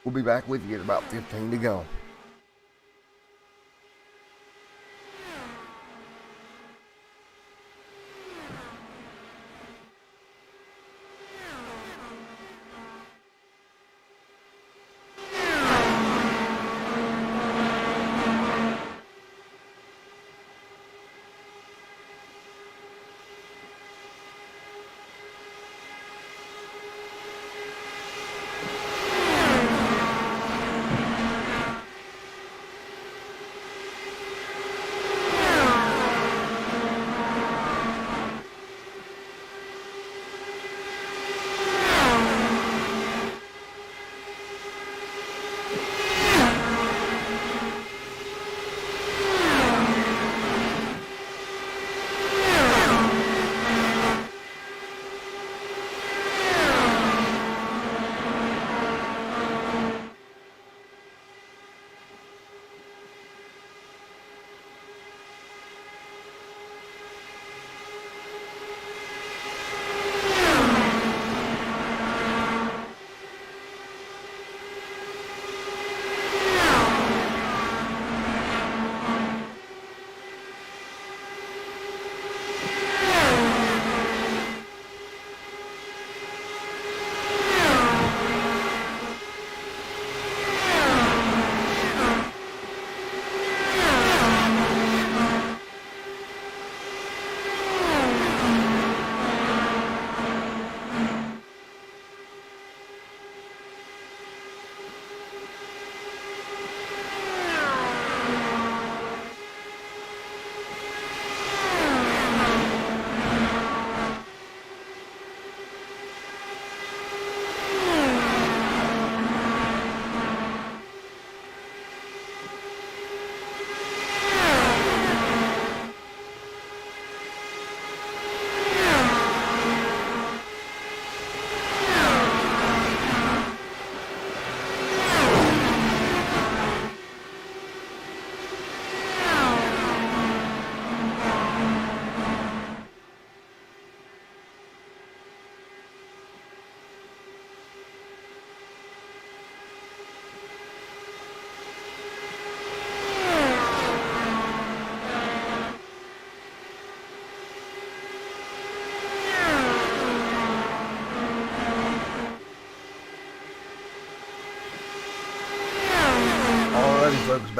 We'll be back with you at about 15 to go.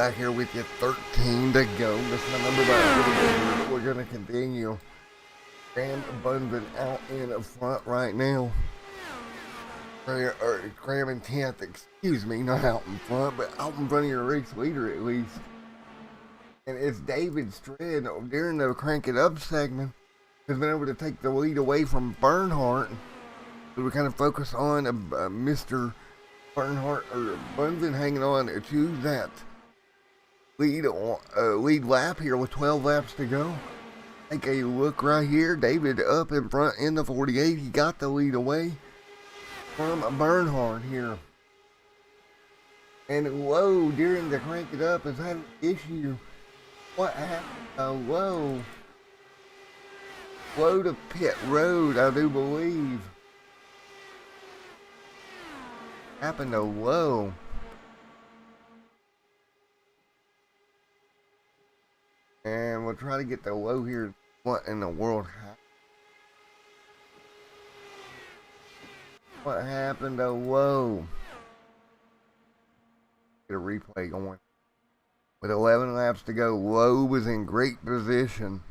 back here with you. 13 to go. That's my number one. We're going to continue. Graham Bunvin out in front right now. Graham in 10th, excuse me, not out in front, but out in front of your race leader at least. And it's David Strid during the Crank It Up segment has been able to take the lead away from Bernhardt. So we kind of focus on Mr. Bernhardt or Bunvin hanging on to that lead lap here with 12 laps to go. Take a look right here. David up in front in the 48. He got the lead away from Bernhardt here. And Lowe during the Crank It Up has had an issue. What happened? Lowe to pit road, I do believe. Happened to Lowe. And we'll try to get the Lowe here. What in the world happened? What happened to Lowe? Get a replay going. With 11 laps to go, Lowe was in great position.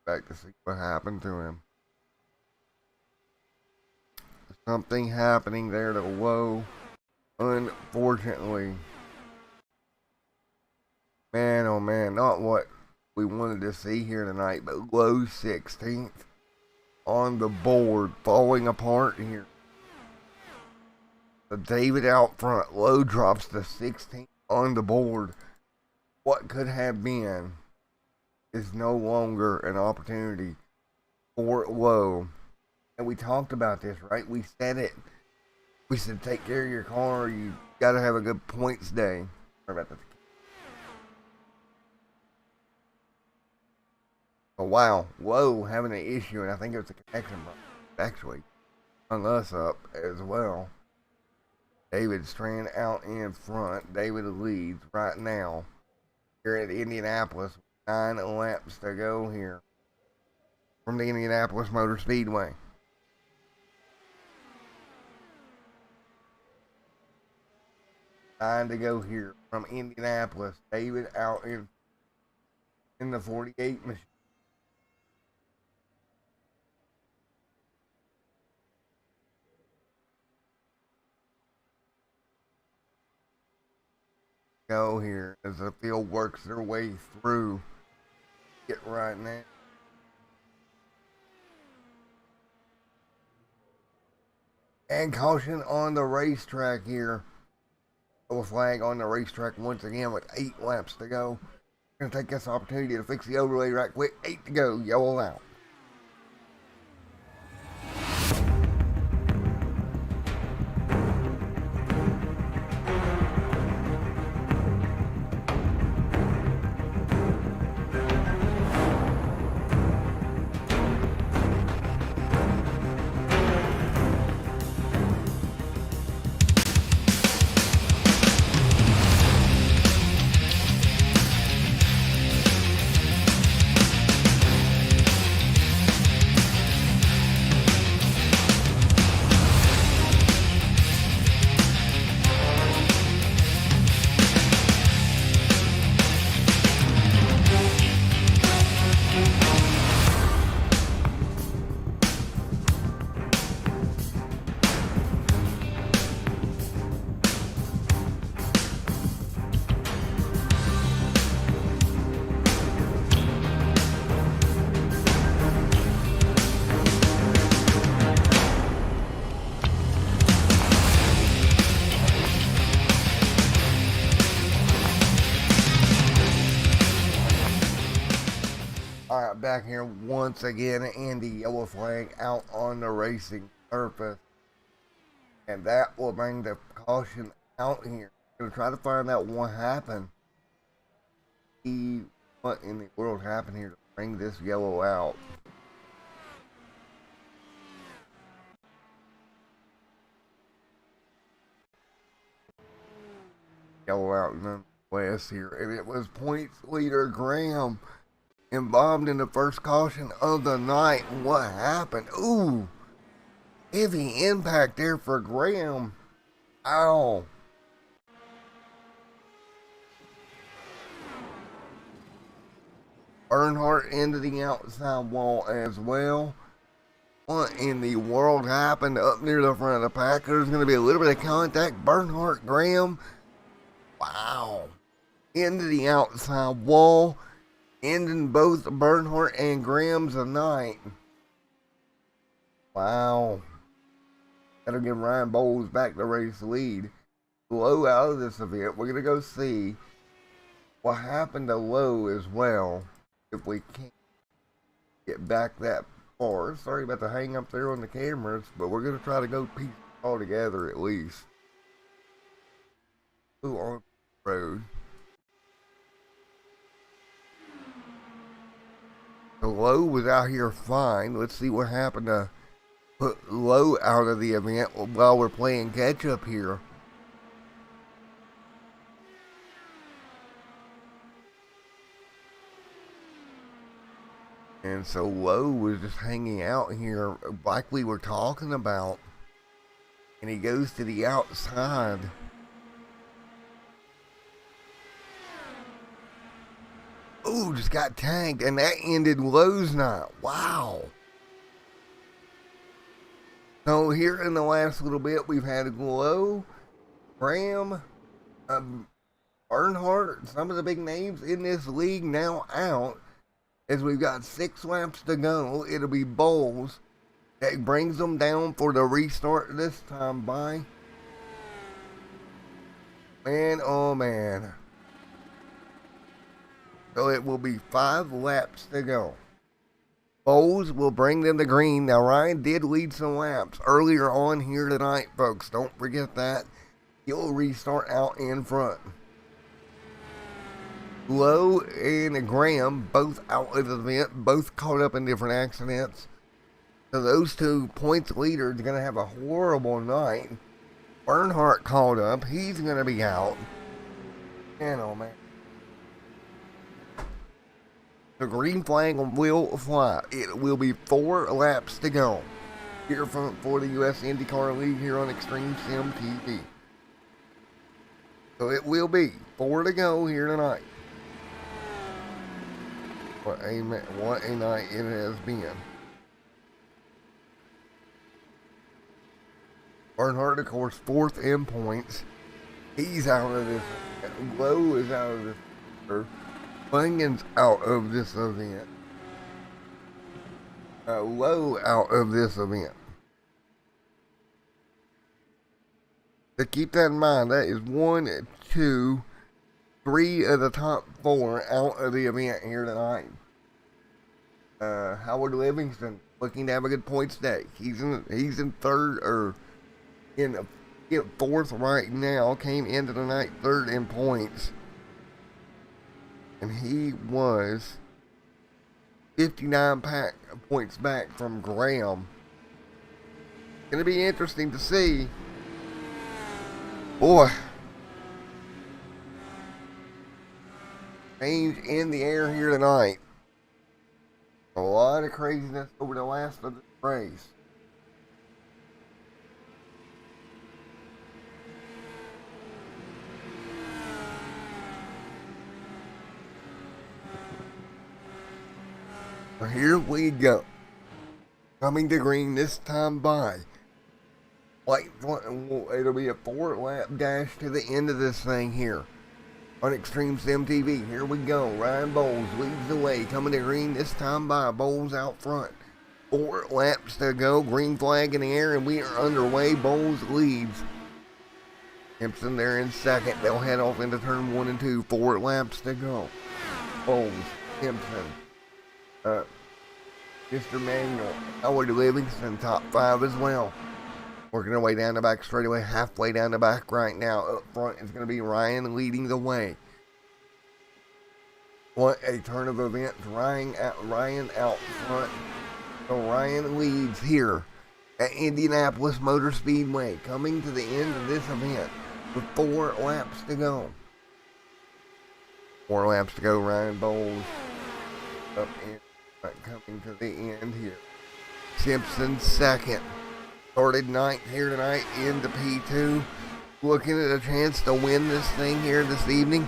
Back to see what happened to him. Something happening there to Lowe, unfortunately. Man, oh man, not what we wanted to see here tonight, but Lowe 16th on the board, falling apart here. So David out front, Lowe drops to 16th on the board. What could have been is no longer an opportunity for Lowe. And we talked about this, right? We said it. We said take care of your car. You got to have a good points day. Sorry about that. Oh wow, Lowe having an issue, and I think it was a connection problem. Actually, hung us up as well. David Strand out in front. David leads right now here at Indianapolis. 9 laps to go here from the Indianapolis Motor Speedway. Nine to go here from Indianapolis. David out in the 48 machine. Go here as the field works their way through. Get right now. And caution on the racetrack here. A flag on the racetrack once again with 8 laps to go. Gonna take this opportunity to fix the overlay right quick. 8 to go. Yellow out. Back here once again, Andy yellow flag out on the racing surface, and that will bring the caution out here. Gonna try to find out what happened. See what in the world happened here to bring this yellow out. Yellow out nonetheless here, and it was points leader Graham involved in the first caution of the night. What happened? Ooh, heavy impact there for Graham. Ow. Earnhardt into the outside wall as well. What in the world happened up near the front of the pack? There's going to be a little bit of contact. Bernhardt, Graham. Wow. Into the outside wall. Ending both Bernhardt and Graham's night. Wow. That'll give Ryan Bowles back the race lead. Lowe out of this event. We're going to go see what happened to Lowe as well. If we can't get back that far. Sorry about the hang up there on the cameras, but we're going to try to go piece it all together at least. Who on the road? So Lowe was out here fine. Let's see what happened to put Lowe out of the event while we're playing catch up here. And so Lowe was just hanging out here like we were talking about. And he goes to the outside. Oh, just got tagged. And that ended Lowe's night. Wow. So here in the last little bit, we've had Lowe, Graham, Earnhardt, some of the big names in this league now out. As we've got 6 laps to go, it'll be Bowles that brings them down for the restart this time by. Man, oh man. So it will be 5 laps to go. Bowles will bring them to green. Now Ryan did lead some laps earlier on here tonight, folks. Don't forget that. He'll restart out in front. Lowe and Graham both out of the event, both caught up in different accidents. So those 2 points leaders are going to have a horrible night. Earnhardt caught up. He's going to be out. Man, oh man. The green flag will fly. It will be 4 laps to go here for the U.S. IndyCar League here on Extreme Sim TV. So it will be 4 to go here tonight. What a night it has been. Earnhardt, of course, 4th in points. He's out of this. Lowe is out of this. Bunyan's out of this event. Lowe out of this event. So keep that in mind. That is 1, 2, 3 of the top 4 out of the event here tonight. Howard Livingston looking to have a good points day. He's in 3rd or in 4th right now. Came into the night 3rd in points, and he was 59 points back from Graham. Gonna be interesting to see. Boy. Change in the air here tonight. A lot of craziness over the last of the race. So here we go. Coming to green this time by. It'll be a 4-lap dash to the end of this thing here on Extreme Sim TV. Here we go. Ryan Bowles leads the way. Coming to green this time by. Bowles out front. 4 laps to go. Green flag in the air, and we are underway. Bowles leads. Simpson there in 2nd. They'll head off into turn 1 and 2. 4 laps to go. Bowles, Simpson, Mr. Manuel, Howard Livingston, top 5 as well. Working our way down the back straightaway, halfway down the back right now. Up front is going to be Ryan leading the way. What a turn of events. Ryan out front. So Ryan leads here at Indianapolis Motor Speedway. Coming to the end of this event with 4 laps to go. 4 laps to go. Ryan Bowles up in coming to the end here. Simpson 2nd. Started 9th here tonight into P2. Looking at a chance to win this thing here this evening.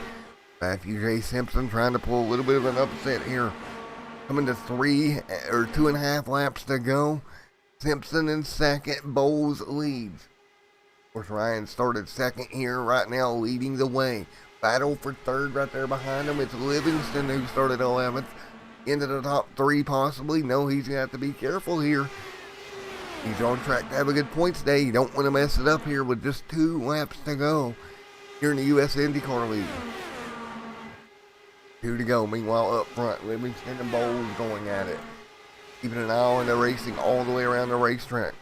Matthew J. Simpson trying to pull a little bit of an upset here Coming to 2.5 laps to go. Simpson in second, Bowles leads. Of course, Ryan started second here, right now leading the way. Battle for third right there behind him. It's Livingston who started 11th. Into the top 3 possibly. No, he's going to have to be careful here. He's on track to have a good points day. You don't want to mess it up here with just 2 laps to go here in the U.S. IndyCar League. 2 to go. Meanwhile, up front, Livingston and Bowles going at it. Keeping an eye on the racing all the way around the racetrack.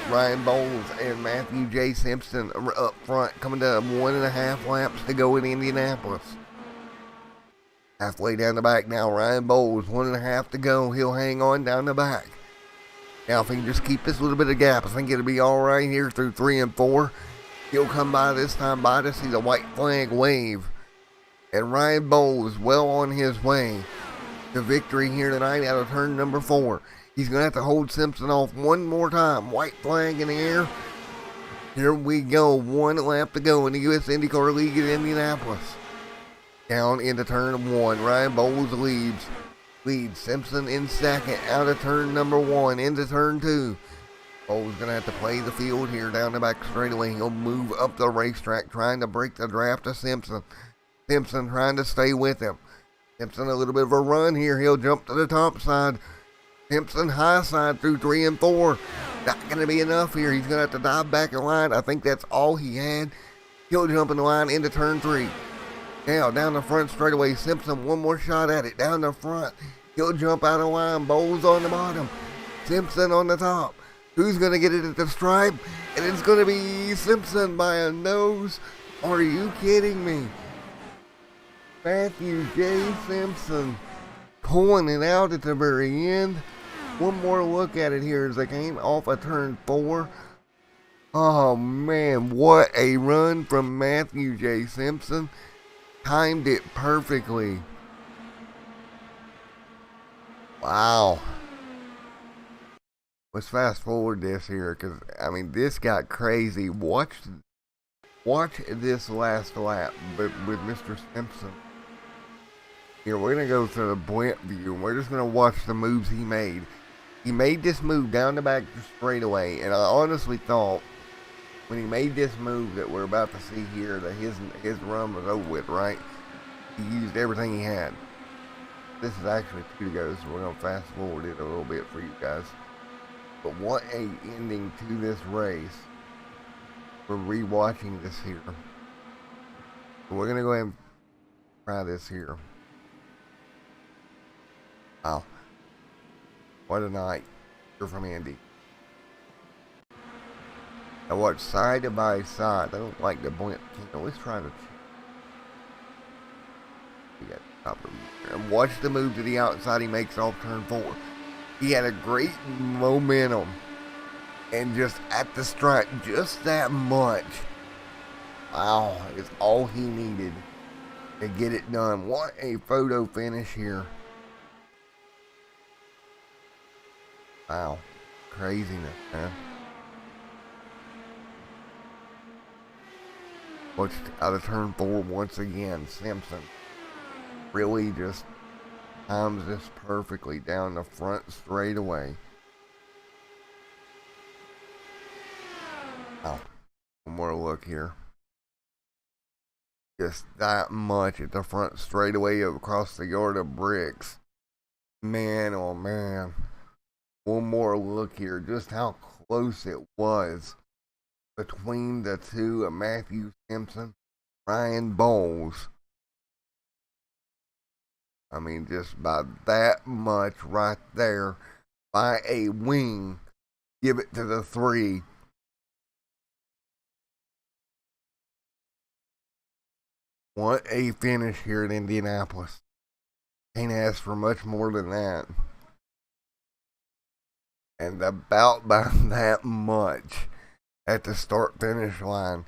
Ryan Bowles and Matthew J. Simpson are up front, coming to 1.5 laps to go in Indianapolis. Halfway down the back now, Ryan Bowles, 1.5 to go. He'll hang on down the back. Now, if he can just keep this little bit of gap, I think it'll be all right here through 3 and 4. He'll come by this time by to see the white flag wave. And Ryan Bowles well on his way to victory here tonight out of turn number 4. He's going to have to hold Simpson off one more time. White flag in the air. Here we go. 1 lap to go in the U.S. IndyCar League in Indianapolis. Down into turn 1. Ryan Bowles leads. Simpson in second out of turn number 1 into turn 2. Bowles going to have to play the field here down the back straightaway. He'll move up the racetrack trying to break the draft of Simpson. Simpson trying to stay with him. Simpson a little bit of a run here. He'll jump to the top side. Simpson high side through 3 and 4. Not going to be enough here. He's going to have to dive back in line. I think that's all he had. He'll jump in the line into turn 3. Now down the front straightaway. Simpson one more shot at it. Down the front. He'll jump out of line. Bowles on the bottom. Simpson on the top. Who's going to get it at the stripe? And it's going to be Simpson by a nose. Are you kidding me? Matthew J. Simpson pulling it out at the very end. One more look at it here as they came off of turn 4. Oh man, what a run from Matthew J. Simpson. Timed it perfectly. Wow. Let's fast forward this here because, I mean, this got crazy. Watch this last lap with Mr. Simpson. Here, we're going to go to the Brent view, and we're just going to watch the moves he made. He made this move down the back straightaway, and I honestly thought when he made this move that we're about to see here that his run was over with, right? He used everything he had. This is actually 2 to go, so we're going to fast forward it a little bit for you guys. But what a ending to this race. We're rewatching this here. So we're going to go ahead and try this here. Wow. What a night. Here from Andy. I watch side by side. I don't like the buoyant kingdom. Let's try to. We got the top of here. And watch the move to the outside he makes off turn 4. He had a great momentum. And just at the stripe, just that much. Wow. It's all he needed to get it done. What a photo finish here. Wow, craziness, man. Watch out of turn 4 once again. Simpson really just times this perfectly down the front straightaway. Wow, one more look here. Just that much at the front straightaway across the yard of bricks. Man, oh man. One more look here, just how close it was between the two of Matthew Simpson, Ryan Bowles. I mean, just by that much right there, by a wing, give it to the 3. What a finish here at Indianapolis. Can't ask for much more than that. And about by that much at the start finish line,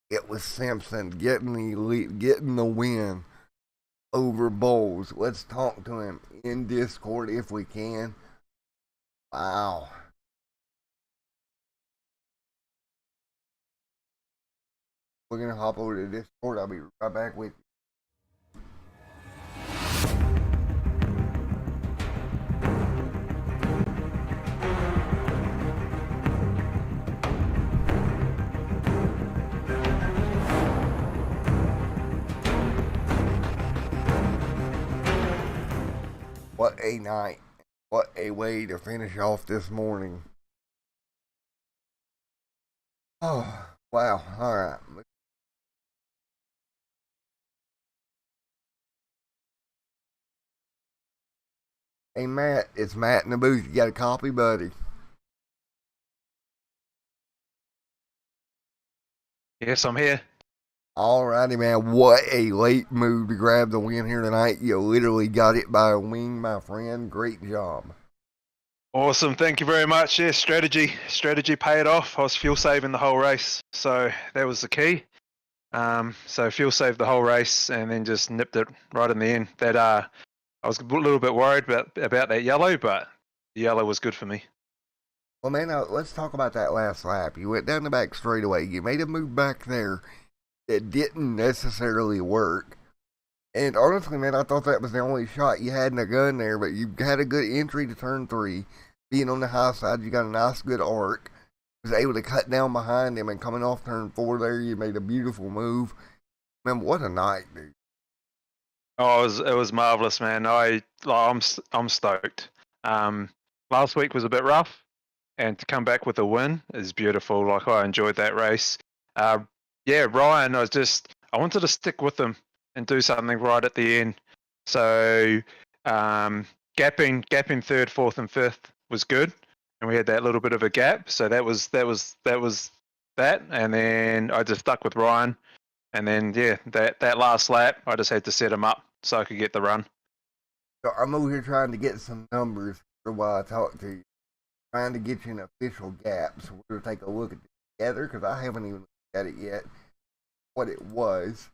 it was Simpson getting the win over Bowles. Let's talk to him in Discord if we can. Wow. We're gonna hop over to Discord. I'll be right back with you. What a night. What a way to finish off this morning. Oh, wow. All right. Hey, Matt. It's Matt in the booth. You got a copy, buddy? Yes, I'm here. Alrighty, man. What a late move to grab the win here tonight. You literally got it by a wing, my friend. Great job. Awesome. Thank you very much. Yeah, strategy paid off. I was fuel saving the whole race, so that was the key. So fuel saved the whole race, and then just nipped it right in the end. That I was a little bit worried about that yellow, but the yellow was good for me. Well, man, let's talk about that last lap. You went down the back straightaway. You made a move back there that didn't necessarily work. And honestly, man, I thought that was the only shot you had in a gun there, but you had a good entry to turn 3. Being on the high side, you got a nice, good arc. Was able to cut down behind him, and coming off turn 4 there, you made a beautiful move. Man, what a night, dude. Oh, it was marvelous, man. I'm stoked. Last week was a bit rough, and to come back with a win is beautiful. Like, I enjoyed that race. Yeah, Ryan, I wanted to stick with him and do something right at the end. So, gapping third, fourth, and fifth was good, and we had that little bit of a gap. So that was that, and then I just stuck with Ryan, and then that last lap I just had to set him up so I could get the run. So I'm over here trying to get some numbers for while I talk to you, trying to get you an official gap. So we're gonna take a look at it together because I haven't even looked at it yet. What it was.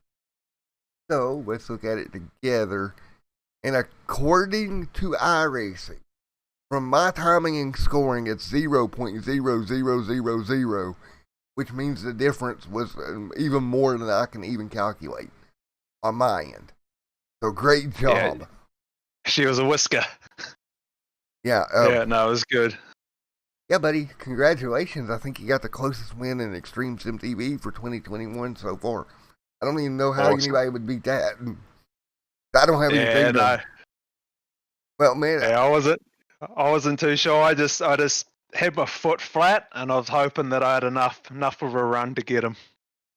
So let's look at it together. And according to iRacing, from my timing and scoring, it's 0.0000, which means the difference was even more than I can even calculate on my end. So great job. Yeah, she was a whisker. Yeah. Yeah, no, it was good. Yeah, buddy. Congratulations. I think you got the closest win in Extreme Sim TV for 2021 so far. I don't even know how anybody would beat that. I don't have anything. No. Well, man. Yeah, I wasn't too sure. I just had my foot flat, and I was hoping that I had enough of a run to get him.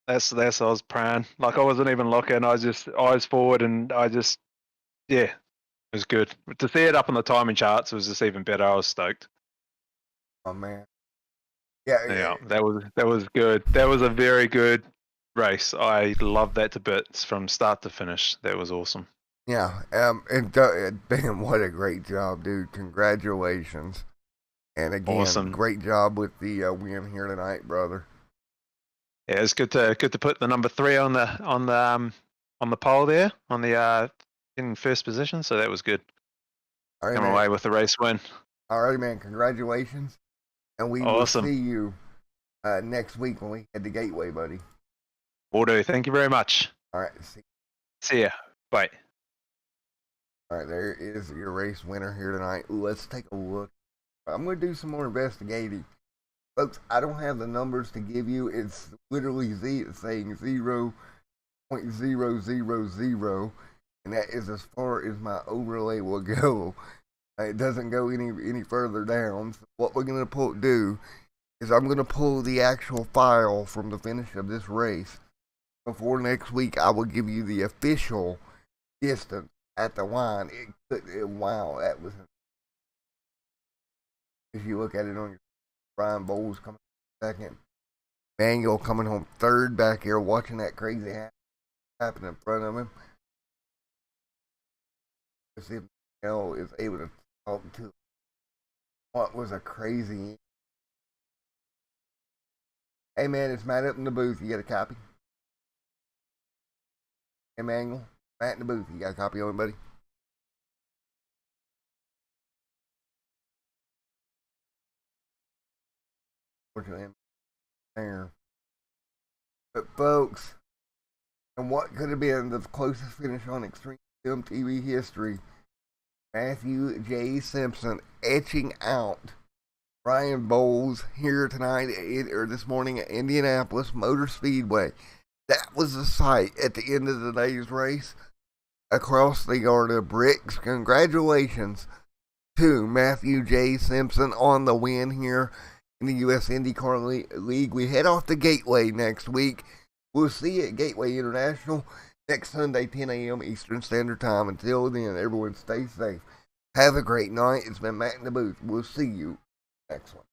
That's what I was praying. Like, I wasn't even looking. I was just eyes forward, and it was good. To see it up on the timing charts was just even better. I was stoked. Oh man. Yeah. That was good. That was a very good race. I loved that to bits from start to finish. That was awesome. Yeah, and damn, what a great job, dude! Congratulations, and again, awesome. Great job with the win here tonight, brother. Yeah, it's good to put the number 3 on the pole there, on the in first position. So that was good. All right, come away with the race win. All right, man. Congratulations, and we will see you next week when we head to Gateway, buddy. Will do. Thank you very much. All right. See ya. Bye. All right, there is your race winner here tonight. Ooh, let's take a look. I'm going to do some more investigating. Folks, I don't have the numbers to give you. It's literally it's saying 0.000, and that is as far as my overlay will go. It doesn't go any further down. So what we're going to do is I'm going to pull the actual file from the finish of this race. Before next week, I will give you the official distance at the line. Wow, that was. If you look at it on your Brian Bowles coming second, Manuel coming home third back here, watching that crazy happen in front of him. Let's see if Manuel is able to talk to what was a crazy. Hey man, it's Matt up in the booth. You got a copy? Hey Manuel. Matt in the booth, you got a copy of it, buddy? There. But folks, and what could have been the closest finish on Extreme Film TV history, Matthew J. Simpson etching out Ryan Bowles here tonight, or this morning at Indianapolis Motor Speedway. That was the sight at the end of the day's race. across the yard of bricks. Congratulations to Matthew J. Simpson on the win here in the U.S. IndyCar League. We head off to Gateway next week. We'll see you at Gateway International next Sunday, 10 a.m. Eastern Standard Time. Until then, everyone stay safe. Have a great night. It's been Matt in the booth. We'll see you next one.